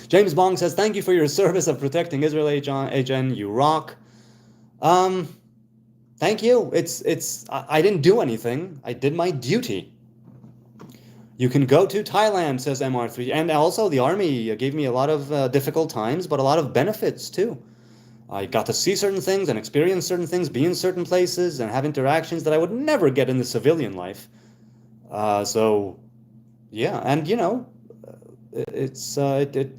James Bong says, thank you for your service of protecting Israel, HN, you rock. Thank you. I didn't do anything. I did my duty. You can go to Thailand, says MR3. And also the army gave me a lot of difficult times, but a lot of benefits too. I got to see certain things and experience certain things, be in certain places, and have interactions that I would never get in the civilian life. So, yeah. And, it's to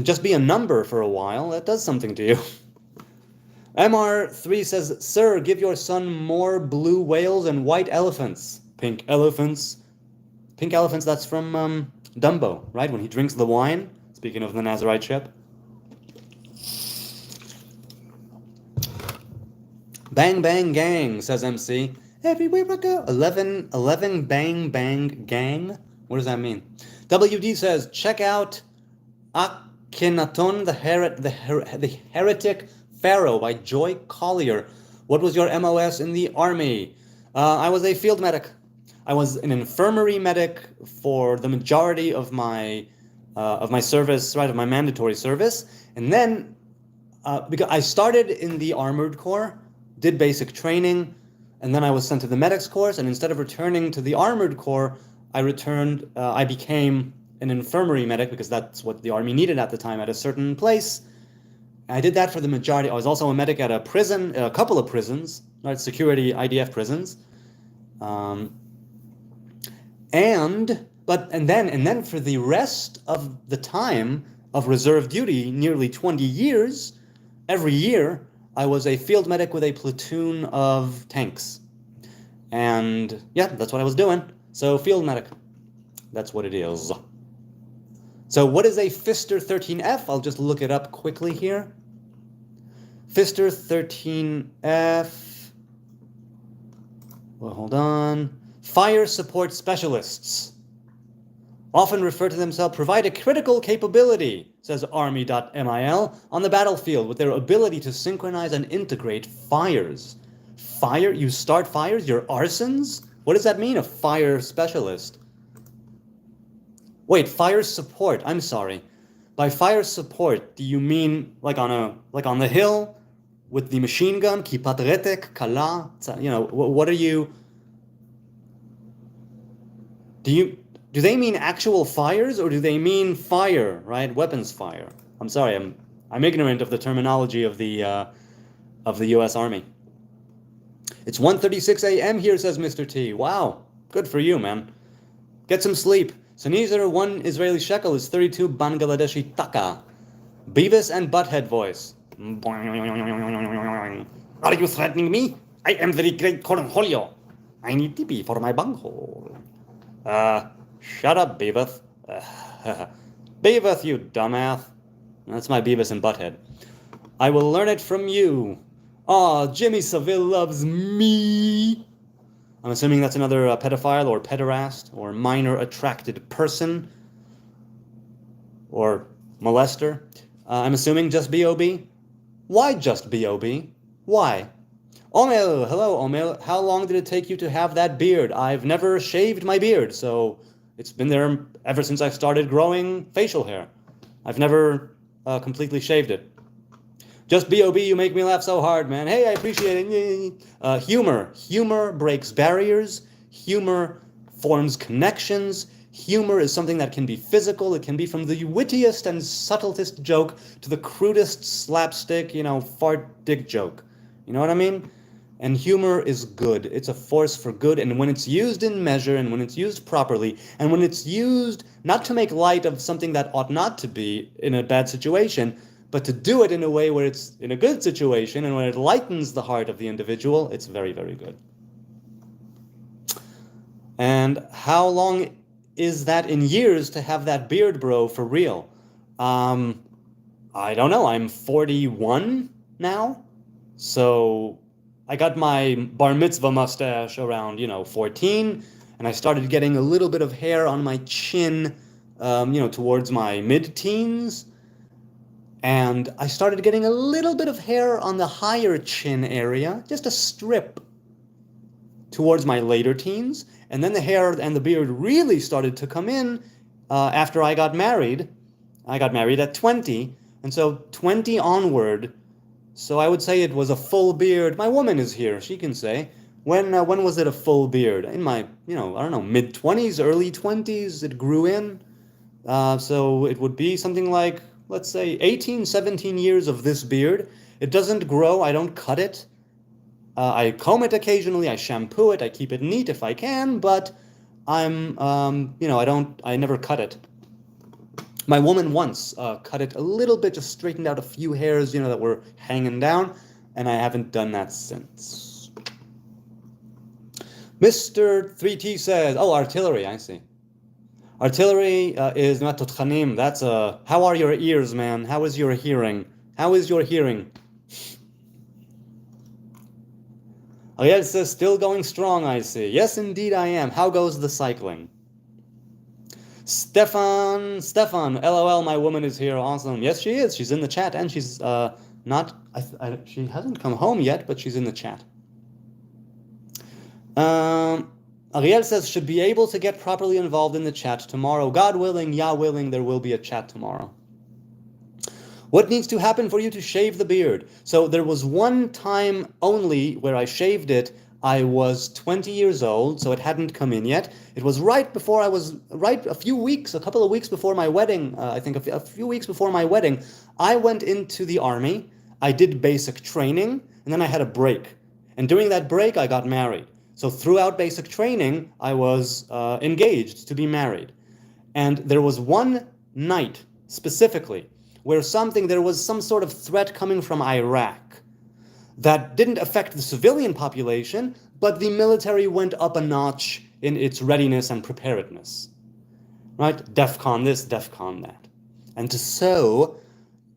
just be a number for a while, that does something to you. MR3 says, sir, give your son more blue whales and white elephants. Pink elephants. Pink elephants, that's from Dumbo, right? When he drinks the wine. Speaking of the Nazarite ship. Bang, bang, gang, says MC. Everywhere I go. 11 bang, bang, gang. What does that mean? WD says, check out Akhenaton, the Heretic Pharaoh by Joy Collier. What was your MOS in the army? I was a field medic. I was an infirmary medic for the majority of my service, right, of my mandatory service. And then, because I started in the Armored Corps, did basic training, and then I was sent to the medics course, and instead of returning to the Armored Corps, I became an infirmary medic, because that's what the army needed at the time at a certain place. I did that for the majority. I was also a medic at a prison, a couple of prisons, right, security IDF prisons. And then for the rest of the time of reserve duty, nearly 20 years, every year, I was a field medic with a platoon of tanks. And yeah, that's what I was doing. So field medic, that's what it is. So what is a Pfister 13F? I'll just look it up quickly here. Pfister 13F. Well, hold on. Fire support specialists. Often refer to themselves, provide a critical capability, says Army.mil, on the battlefield with their ability to synchronize and integrate fires. Fire? You start fires? You're arsons? What does that mean, a fire specialist? Wait, fire support. I'm sorry. By fire support, do you mean like on the hill with the machine gun, kipatretek, kala? What are you? Do they mean actual fires, or do they mean fire, right? Weapons fire. I'm sorry, I'm ignorant of the terminology of the U.S. Army. It's 1:36 a.m. here, says Mr. T. Wow, good for you, man. Get some sleep. Sneezer, 1 Israeli shekel is 32 Bangladeshi taka. Beavis and Butthead voice. Are you threatening me? I am the great Cornholio. I need TP for my bunghole. Shut up, Beavis. Beavis, you dumbass. That's my Beavis and Butthead. I will learn it from you. Aw, Jimmy Savile loves me. I'm assuming that's another pedophile or pederast or minor attracted person or molester. I'm assuming just B.O.B. Why just B.O.B.? Why? Omel, hello Omel. How long did it take you to have that beard? I've never shaved my beard, so it's been there ever since I started growing facial hair. I've never completely shaved it. Just B.O.B., you make me laugh so hard, man. Hey, I appreciate it. Humor. Humor breaks barriers. Humor forms connections. Humor is something that can be physical. It can be from the wittiest and subtlest joke to the crudest slapstick, fart dick joke. You know what I mean? And humor is good. It's a force for good. And when it's used in measure, and when it's used properly, and when it's used not to make light of something that ought not to be in a bad situation, but to do it in a way where it's in a good situation and when it lightens the heart of the individual, it's very, very good. And how long is that in years to have that beard, bro, for real? I don't know. I'm 41 now. So I got my bar mitzvah mustache around, 14. and I started getting a little bit of hair on my chin, towards my mid-teens. And I started getting a little bit of hair on the higher chin area, just a strip towards my later teens. And then the hair and the beard really started to come in after I got married. I got married at 20. And so 20 onward, so I would say it was a full beard. My woman is here, she can say. When was it a full beard? In my, I don't know, mid-20s, early 20s, it grew in. So it would be something like, let's say, 18, 17 years of this beard. It doesn't grow, I don't cut it. I comb it occasionally, I shampoo it, I keep it neat if I can, but I never cut it. My woman once cut it a little bit, just straightened out a few hairs, that were hanging down, and I haven't done that since. Mr. 3T says, artillery, I see. Artillery is not totchanim. That's how are your ears, man? How is your hearing? How is your hearing? Ariel says, still going strong, I see. Yes, indeed I am. How goes the cycling? Stefan, LOL, my woman is here. Awesome. Yes, she is. She's in the chat, and she's she hasn't come home yet, but she's in the chat. Ariel says, should be able to get properly involved in the chat tomorrow. God willing, Yah willing, there will be a chat tomorrow. What needs to happen for you to shave the beard? So there was one time only where I shaved it. I was 20 years old, so it hadn't come in yet. It was a couple of weeks before my wedding, I think a few weeks before my wedding, I went into the army, I did basic training, and then I had a break. And during that break, I got married. So throughout basic training, I was engaged to be married. And there was one night, specifically, where there was some sort of threat coming from Iraq that didn't affect the civilian population, but the military went up a notch in its readiness and preparedness. Right? DEFCON this, DEFCON that. And so,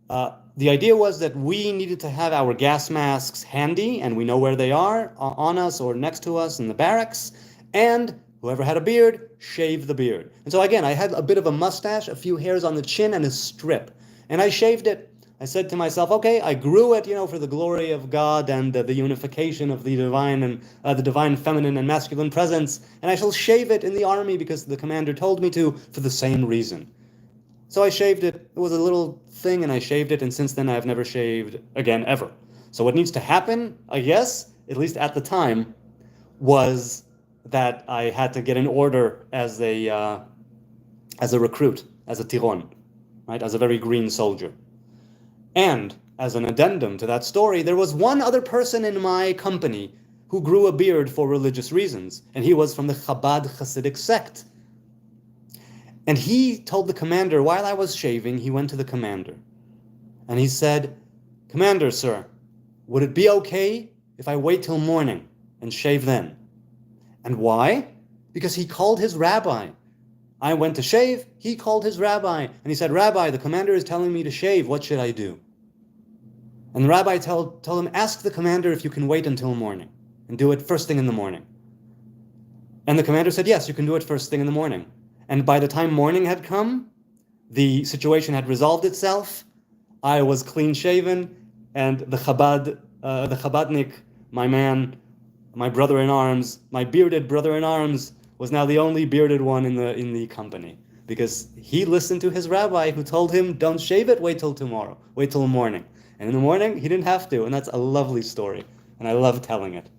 the idea was that we needed to have our gas masks handy, and we know where they are, on us or next to us in the barracks, and whoever had a beard, shave the beard. And so again, I had a bit of a mustache, a few hairs on the chin, and a strip. And I shaved it. I said to myself, okay, I grew it, for the glory of God and the unification of the divine and the divine feminine and masculine presence, and I shall shave it in the army because the commander told me to for the same reason. So I shaved it. It was a little thing, and I shaved it, and since then I've never shaved again, ever. So what needs to happen, I guess, at least at the time, was that I had to get an order as a recruit, as a tiron, right, as a very green soldier. And as an addendum to that story, there was one other person in my company who grew a beard for religious reasons, and he was from the Chabad Hasidic sect. And he told the commander, while I was shaving, he went to the commander, and he said, "Commander, sir, would it be okay if I wait till morning and shave then?" And why? Because he called his rabbi. I went to shave, he called his rabbi, and he said, "Rabbi, the commander is telling me to shave, what should I do?" And the rabbi told him, "Ask the commander if you can wait until morning, and do it first thing in the morning." And the commander said, "Yes, you can do it first thing in the morning." And by the time morning had come, the situation had resolved itself, I was clean shaven, and the Chabadnik, my man, my brother in arms, my bearded brother in arms, was now the only bearded one in the company, because he listened to his rabbi who told him, "Don't shave it, wait till tomorrow, wait till morning." And in the morning, he didn't have to, and that's a lovely story, and I love telling it.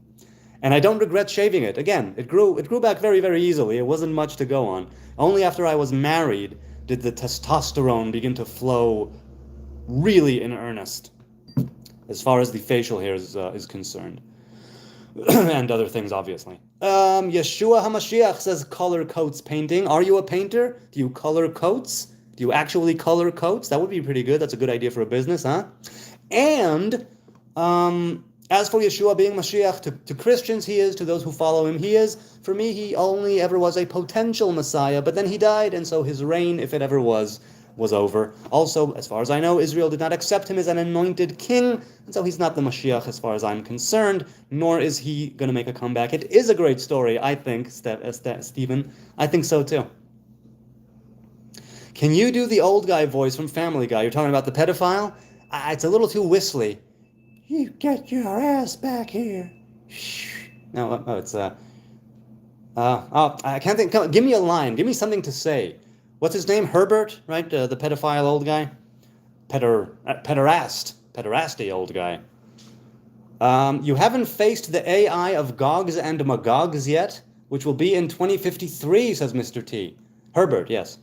And I don't regret shaving it. Again, it grew back very, very easily. It wasn't much to go on. Only after I was married did the testosterone begin to flow really in earnest, as far as the facial hair is concerned. And other things, obviously. Yeshua HaMashiach says color coats painting. Are you a painter? Do you color coats? Do you actually color coats? That would be pretty good. That's a good idea for a business, huh? And as for Yeshua being Mashiach, to Christians he is, to those who follow him he is. For me, he only ever was a potential Messiah, but then he died, and so his reign, if it ever was, was over. Also, as far as I know, Israel did not accept him as an anointed king, and so he's not the Mashiach as far as I'm concerned, nor is he going to make a comeback. It is a great story, I think, Stephen. I think so too. Can you do the old guy voice from Family Guy? You're talking about the pedophile? It's a little too whistly. You get your ass back here. No, it's I can't think. Come, give me a line. Give me something to say. What's his name? Herbert, right? The pedophile old guy. Pederasty old guy. You haven't faced the AI of Gogs and Magogs yet, which will be in 2053, says Mr. T. Herbert, yes.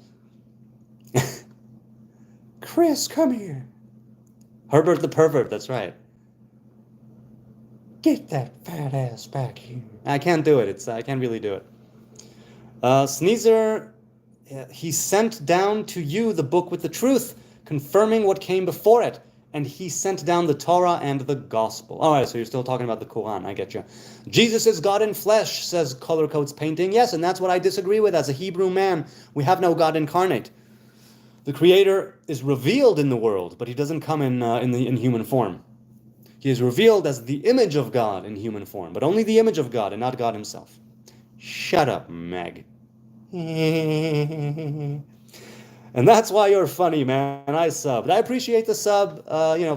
Chris, come here. Herbert the pervert, that's right. Get that fat ass back here. I can't do it. I can't really do it. Sneezer, he sent down to you the book with the truth, confirming what came before it. And he sent down the Torah and the gospel. All right, so you're still talking about the Quran. I get you. Jesus is God in flesh, says Color Coats Painting. Yes, and that's what I disagree with as a Hebrew man. We have no God incarnate. The Creator is revealed in the world, but he doesn't come in human form. He is revealed as the image of God in human form, but only the image of God and not God himself. Shut up, Meg. And that's why you're funny, man. I subbed. I appreciate the sub.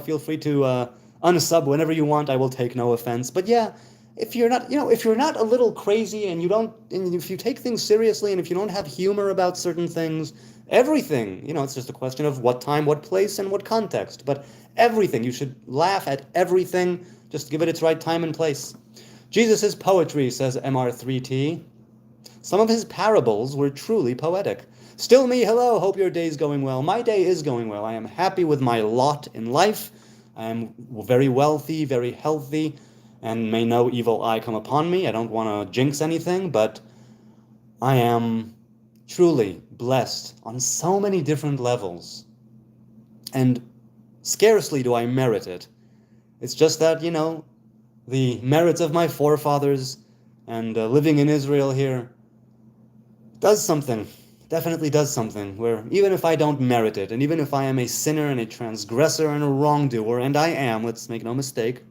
Feel free to unsub whenever you want. I will take no offense. But yeah, if you're not a little crazy and if you take things seriously and if you don't have humor about certain things, everything, it's just a question of what time, what place, and what context. But everything, you should laugh at everything. Just give it its right time and place. Jesus' poetry, says MR3T. Some of his parables were truly poetic. Still me, hello, hope your day's going well. My day is going well. I am happy with my lot in life. I am very wealthy, very healthy, and may no evil eye come upon me. I don't want to jinx anything, but I am truly blessed on so many different levels. And scarcely do I merit it. It's just that, the merits of my forefathers and living in Israel here does something. Definitely does something, where even if I don't merit it, and even if I am a sinner and a transgressor and a wrongdoer, and I am, let's make no mistake,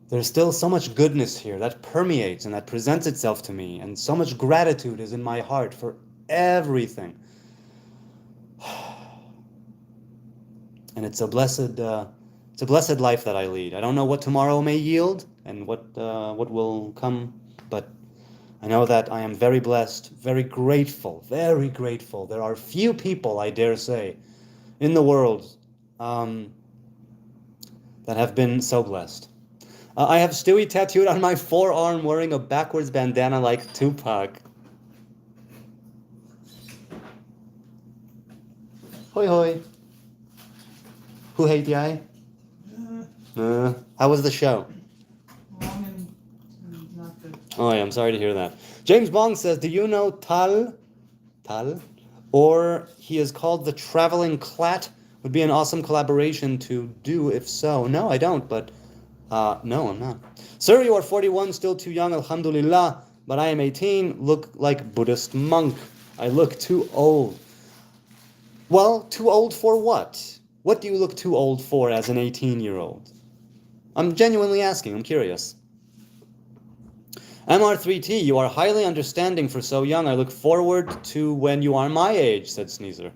there's still so much goodness here that permeates and that presents itself to me, and so much gratitude is in my heart for everything. And it's a blessed life that I lead. I don't know what tomorrow may yield and what will come, but I know that I am very blessed, very grateful, very grateful. There are few people, I dare say, in the world that have been so blessed. I have Stewie tattooed on my forearm wearing a backwards bandana like Tupac. Hoi hoi. Who hate yai? How was the show? Oh, yeah, I'm sorry to hear that. James Bong says, do you know Tal? Or he is called the Traveling Clat? Would be an awesome collaboration to do, if so. No, I don't, but no, I'm not. Sir, you are 41, still too young, alhamdulillah, but I am 18, look like Buddhist monk. I look too old. Well, too old for what? What do you look too old for as an 18-year-old? I'm genuinely asking, I'm curious. MR3T, you are highly understanding for so young. I look forward to when you are my age, said Sneezer.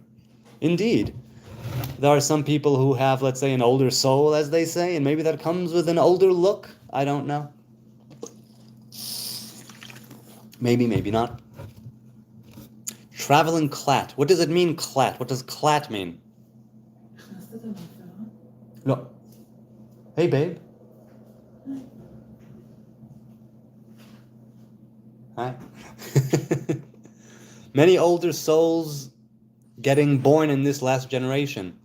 Indeed. There are some people who have, let's say, an older soul, as they say, and maybe that comes with an older look. I don't know. Maybe, maybe not. Traveling clat. What does it mean, clat? What does clat mean? No. Hey, babe. Hi. Many older souls getting born in this last generation.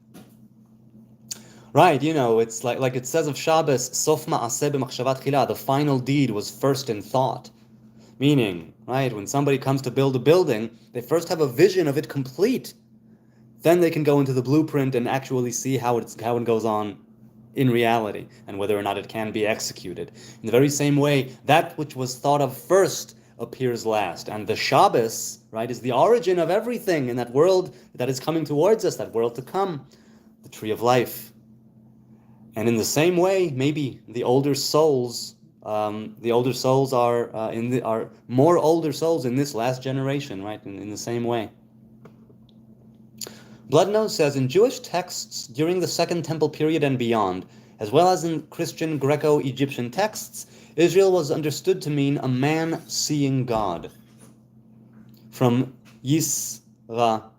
Right, it's like it says of Shabbos, Sof ma'aseh b'machshavat chila, the final deed was first in thought. Meaning, right, when somebody comes to build a building, they first have a vision of it complete. Then they can go into the blueprint and actually see how it goes on in reality, and whether or not it can be executed. In the very same way, that which was thought of first appears last. And the Shabbos, right, is the origin of everything in that world that is coming towards us, that world to come, the tree of life. And in the same way, maybe the older souls are more older souls in this last generation, right? In the same way. Bloodnose says, in Jewish texts during the Second Temple period and beyond, as well as in Christian Greco-Egyptian texts, Israel was understood to mean a man seeing God. From Yisrael,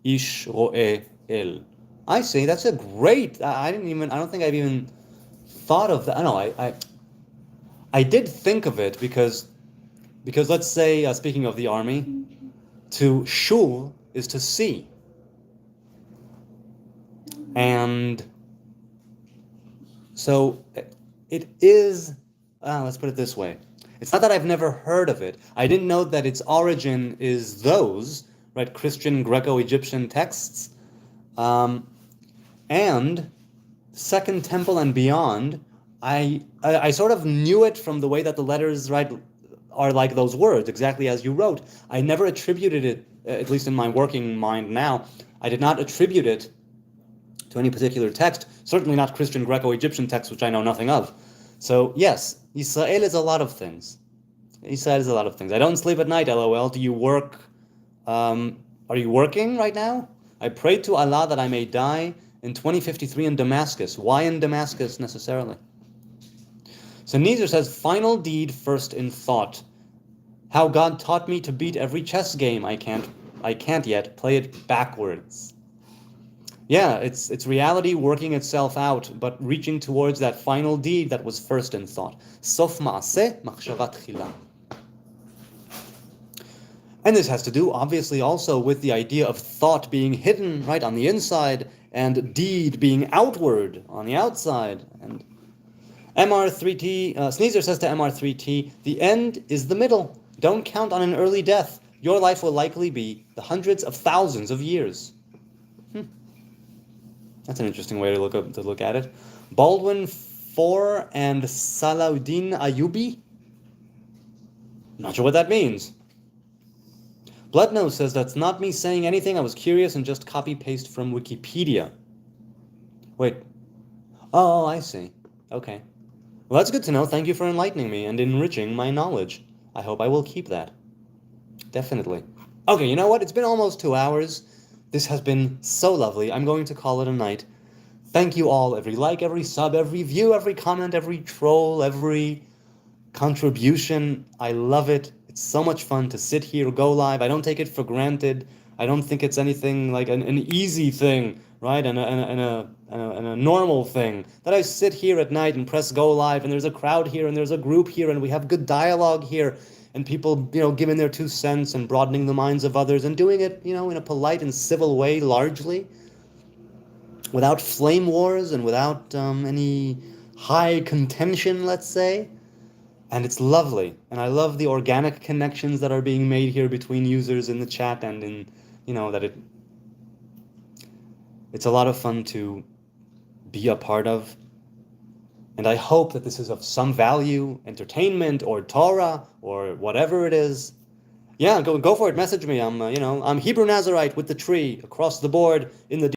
Ish ro'eh el. I see. That's a great. I don't think I've even thought of that. No, I did think of it because let's say, speaking of the army, to shul is to see, and so it is. Let's put it this way: it's not that I've never heard of it. I didn't know that its origin is those right Christian Greco-Egyptian texts. And Second Temple and beyond, I sort of knew it from the way that the letters, right, are like those words, exactly as you wrote. I never attributed it, at least in my working mind now, I did not attribute it to any particular text, certainly not Christian Greco-Egyptian text, which I know nothing of. So yes, Israel is a lot of things. Israel is a lot of things. I don't sleep at night, LOL. Do you work? Are you working right now? I pray to Allah that I may die in 2053 in Damascus. Why in Damascus necessarily? So Nezer says, final deed first in thought. How God taught me to beat every chess game. I can't yet play it backwards. Yeah, it's reality working itself out, but reaching towards that final deed that was first in thought. Sof ma'aseh machshavat tchila. And this has to do, obviously, also with the idea of thought being hidden right on the inside and deed being outward on the outside. And MR3T, Sneezer says to MR3T, the end is the middle. Don't count on an early death. Your life will likely be the hundreds of thousands of years. That's an interesting way to look at it. Baldwin IV and Salahuddin Ayyubi? Not sure what that means. Bloodnose says, that's not me saying anything. I was curious and just copy-paste from Wikipedia. Wait. Oh, I see. Okay. Well, that's good to know. Thank you for enlightening me and enriching my knowledge. I hope I will keep that. Definitely. Okay, you know what? It's been almost 2 hours. This has been so lovely. I'm going to call it a night. Thank you all. Every like, every sub, every view, every comment, every troll, every contribution. I love it. It's so much fun to sit here, go live. I don't take it for granted. I don't think it's anything like an easy thing, right? And a normal thing. That I sit here at night and press go live, and there's a crowd here, and there's a group here, and we have good dialogue here, and people, giving their 2 cents and broadening the minds of others, and doing it, in a polite and civil way, largely, without flame wars and without any high contention, let's say. And it's lovely. And I love the organic connections that are being made here between users in the chat and in, it's a lot of fun to be a part of. And I hope that this is of some value, entertainment or Torah or whatever it is. Yeah, go for it. Message me. I'm Hebrew Nazarite with the tree across the board in the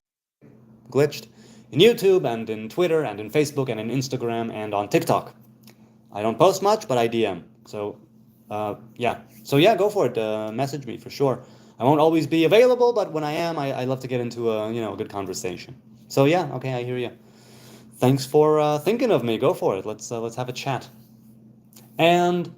glitched in YouTube and in Twitter and in Facebook and in Instagram and on TikTok. I don't post much, but I DM. So, yeah. So yeah, go for it. Message me for sure. I won't always be available, but when I am, I love to get into a good conversation. So yeah, okay, I hear you. Thanks for thinking of me. Go for it. Let's have a chat. And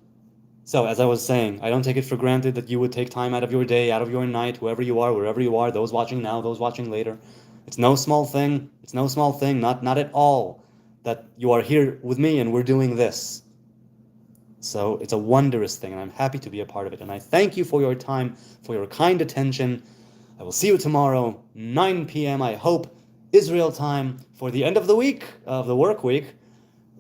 so, as I was saying, I don't take it for granted that you would take time out of your day, out of your night, whoever you are, wherever you are, those watching now, those watching later. It's no small thing. It's no small thing, not at all, that you are here with me and we're doing this. So it's a wondrous thing, and I'm happy to be a part of it. And I thank you for your time, for your kind attention. I will see you tomorrow, 9 p.m., I hope, Israel time, for the end of the week, of the work week.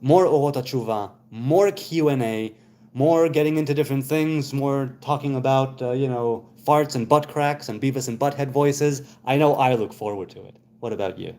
More Orot HaTshuvah, more Q&A, more getting into different things, more talking about, farts and butt cracks and Beavis and Butthead voices. I know I look forward to it. What about you?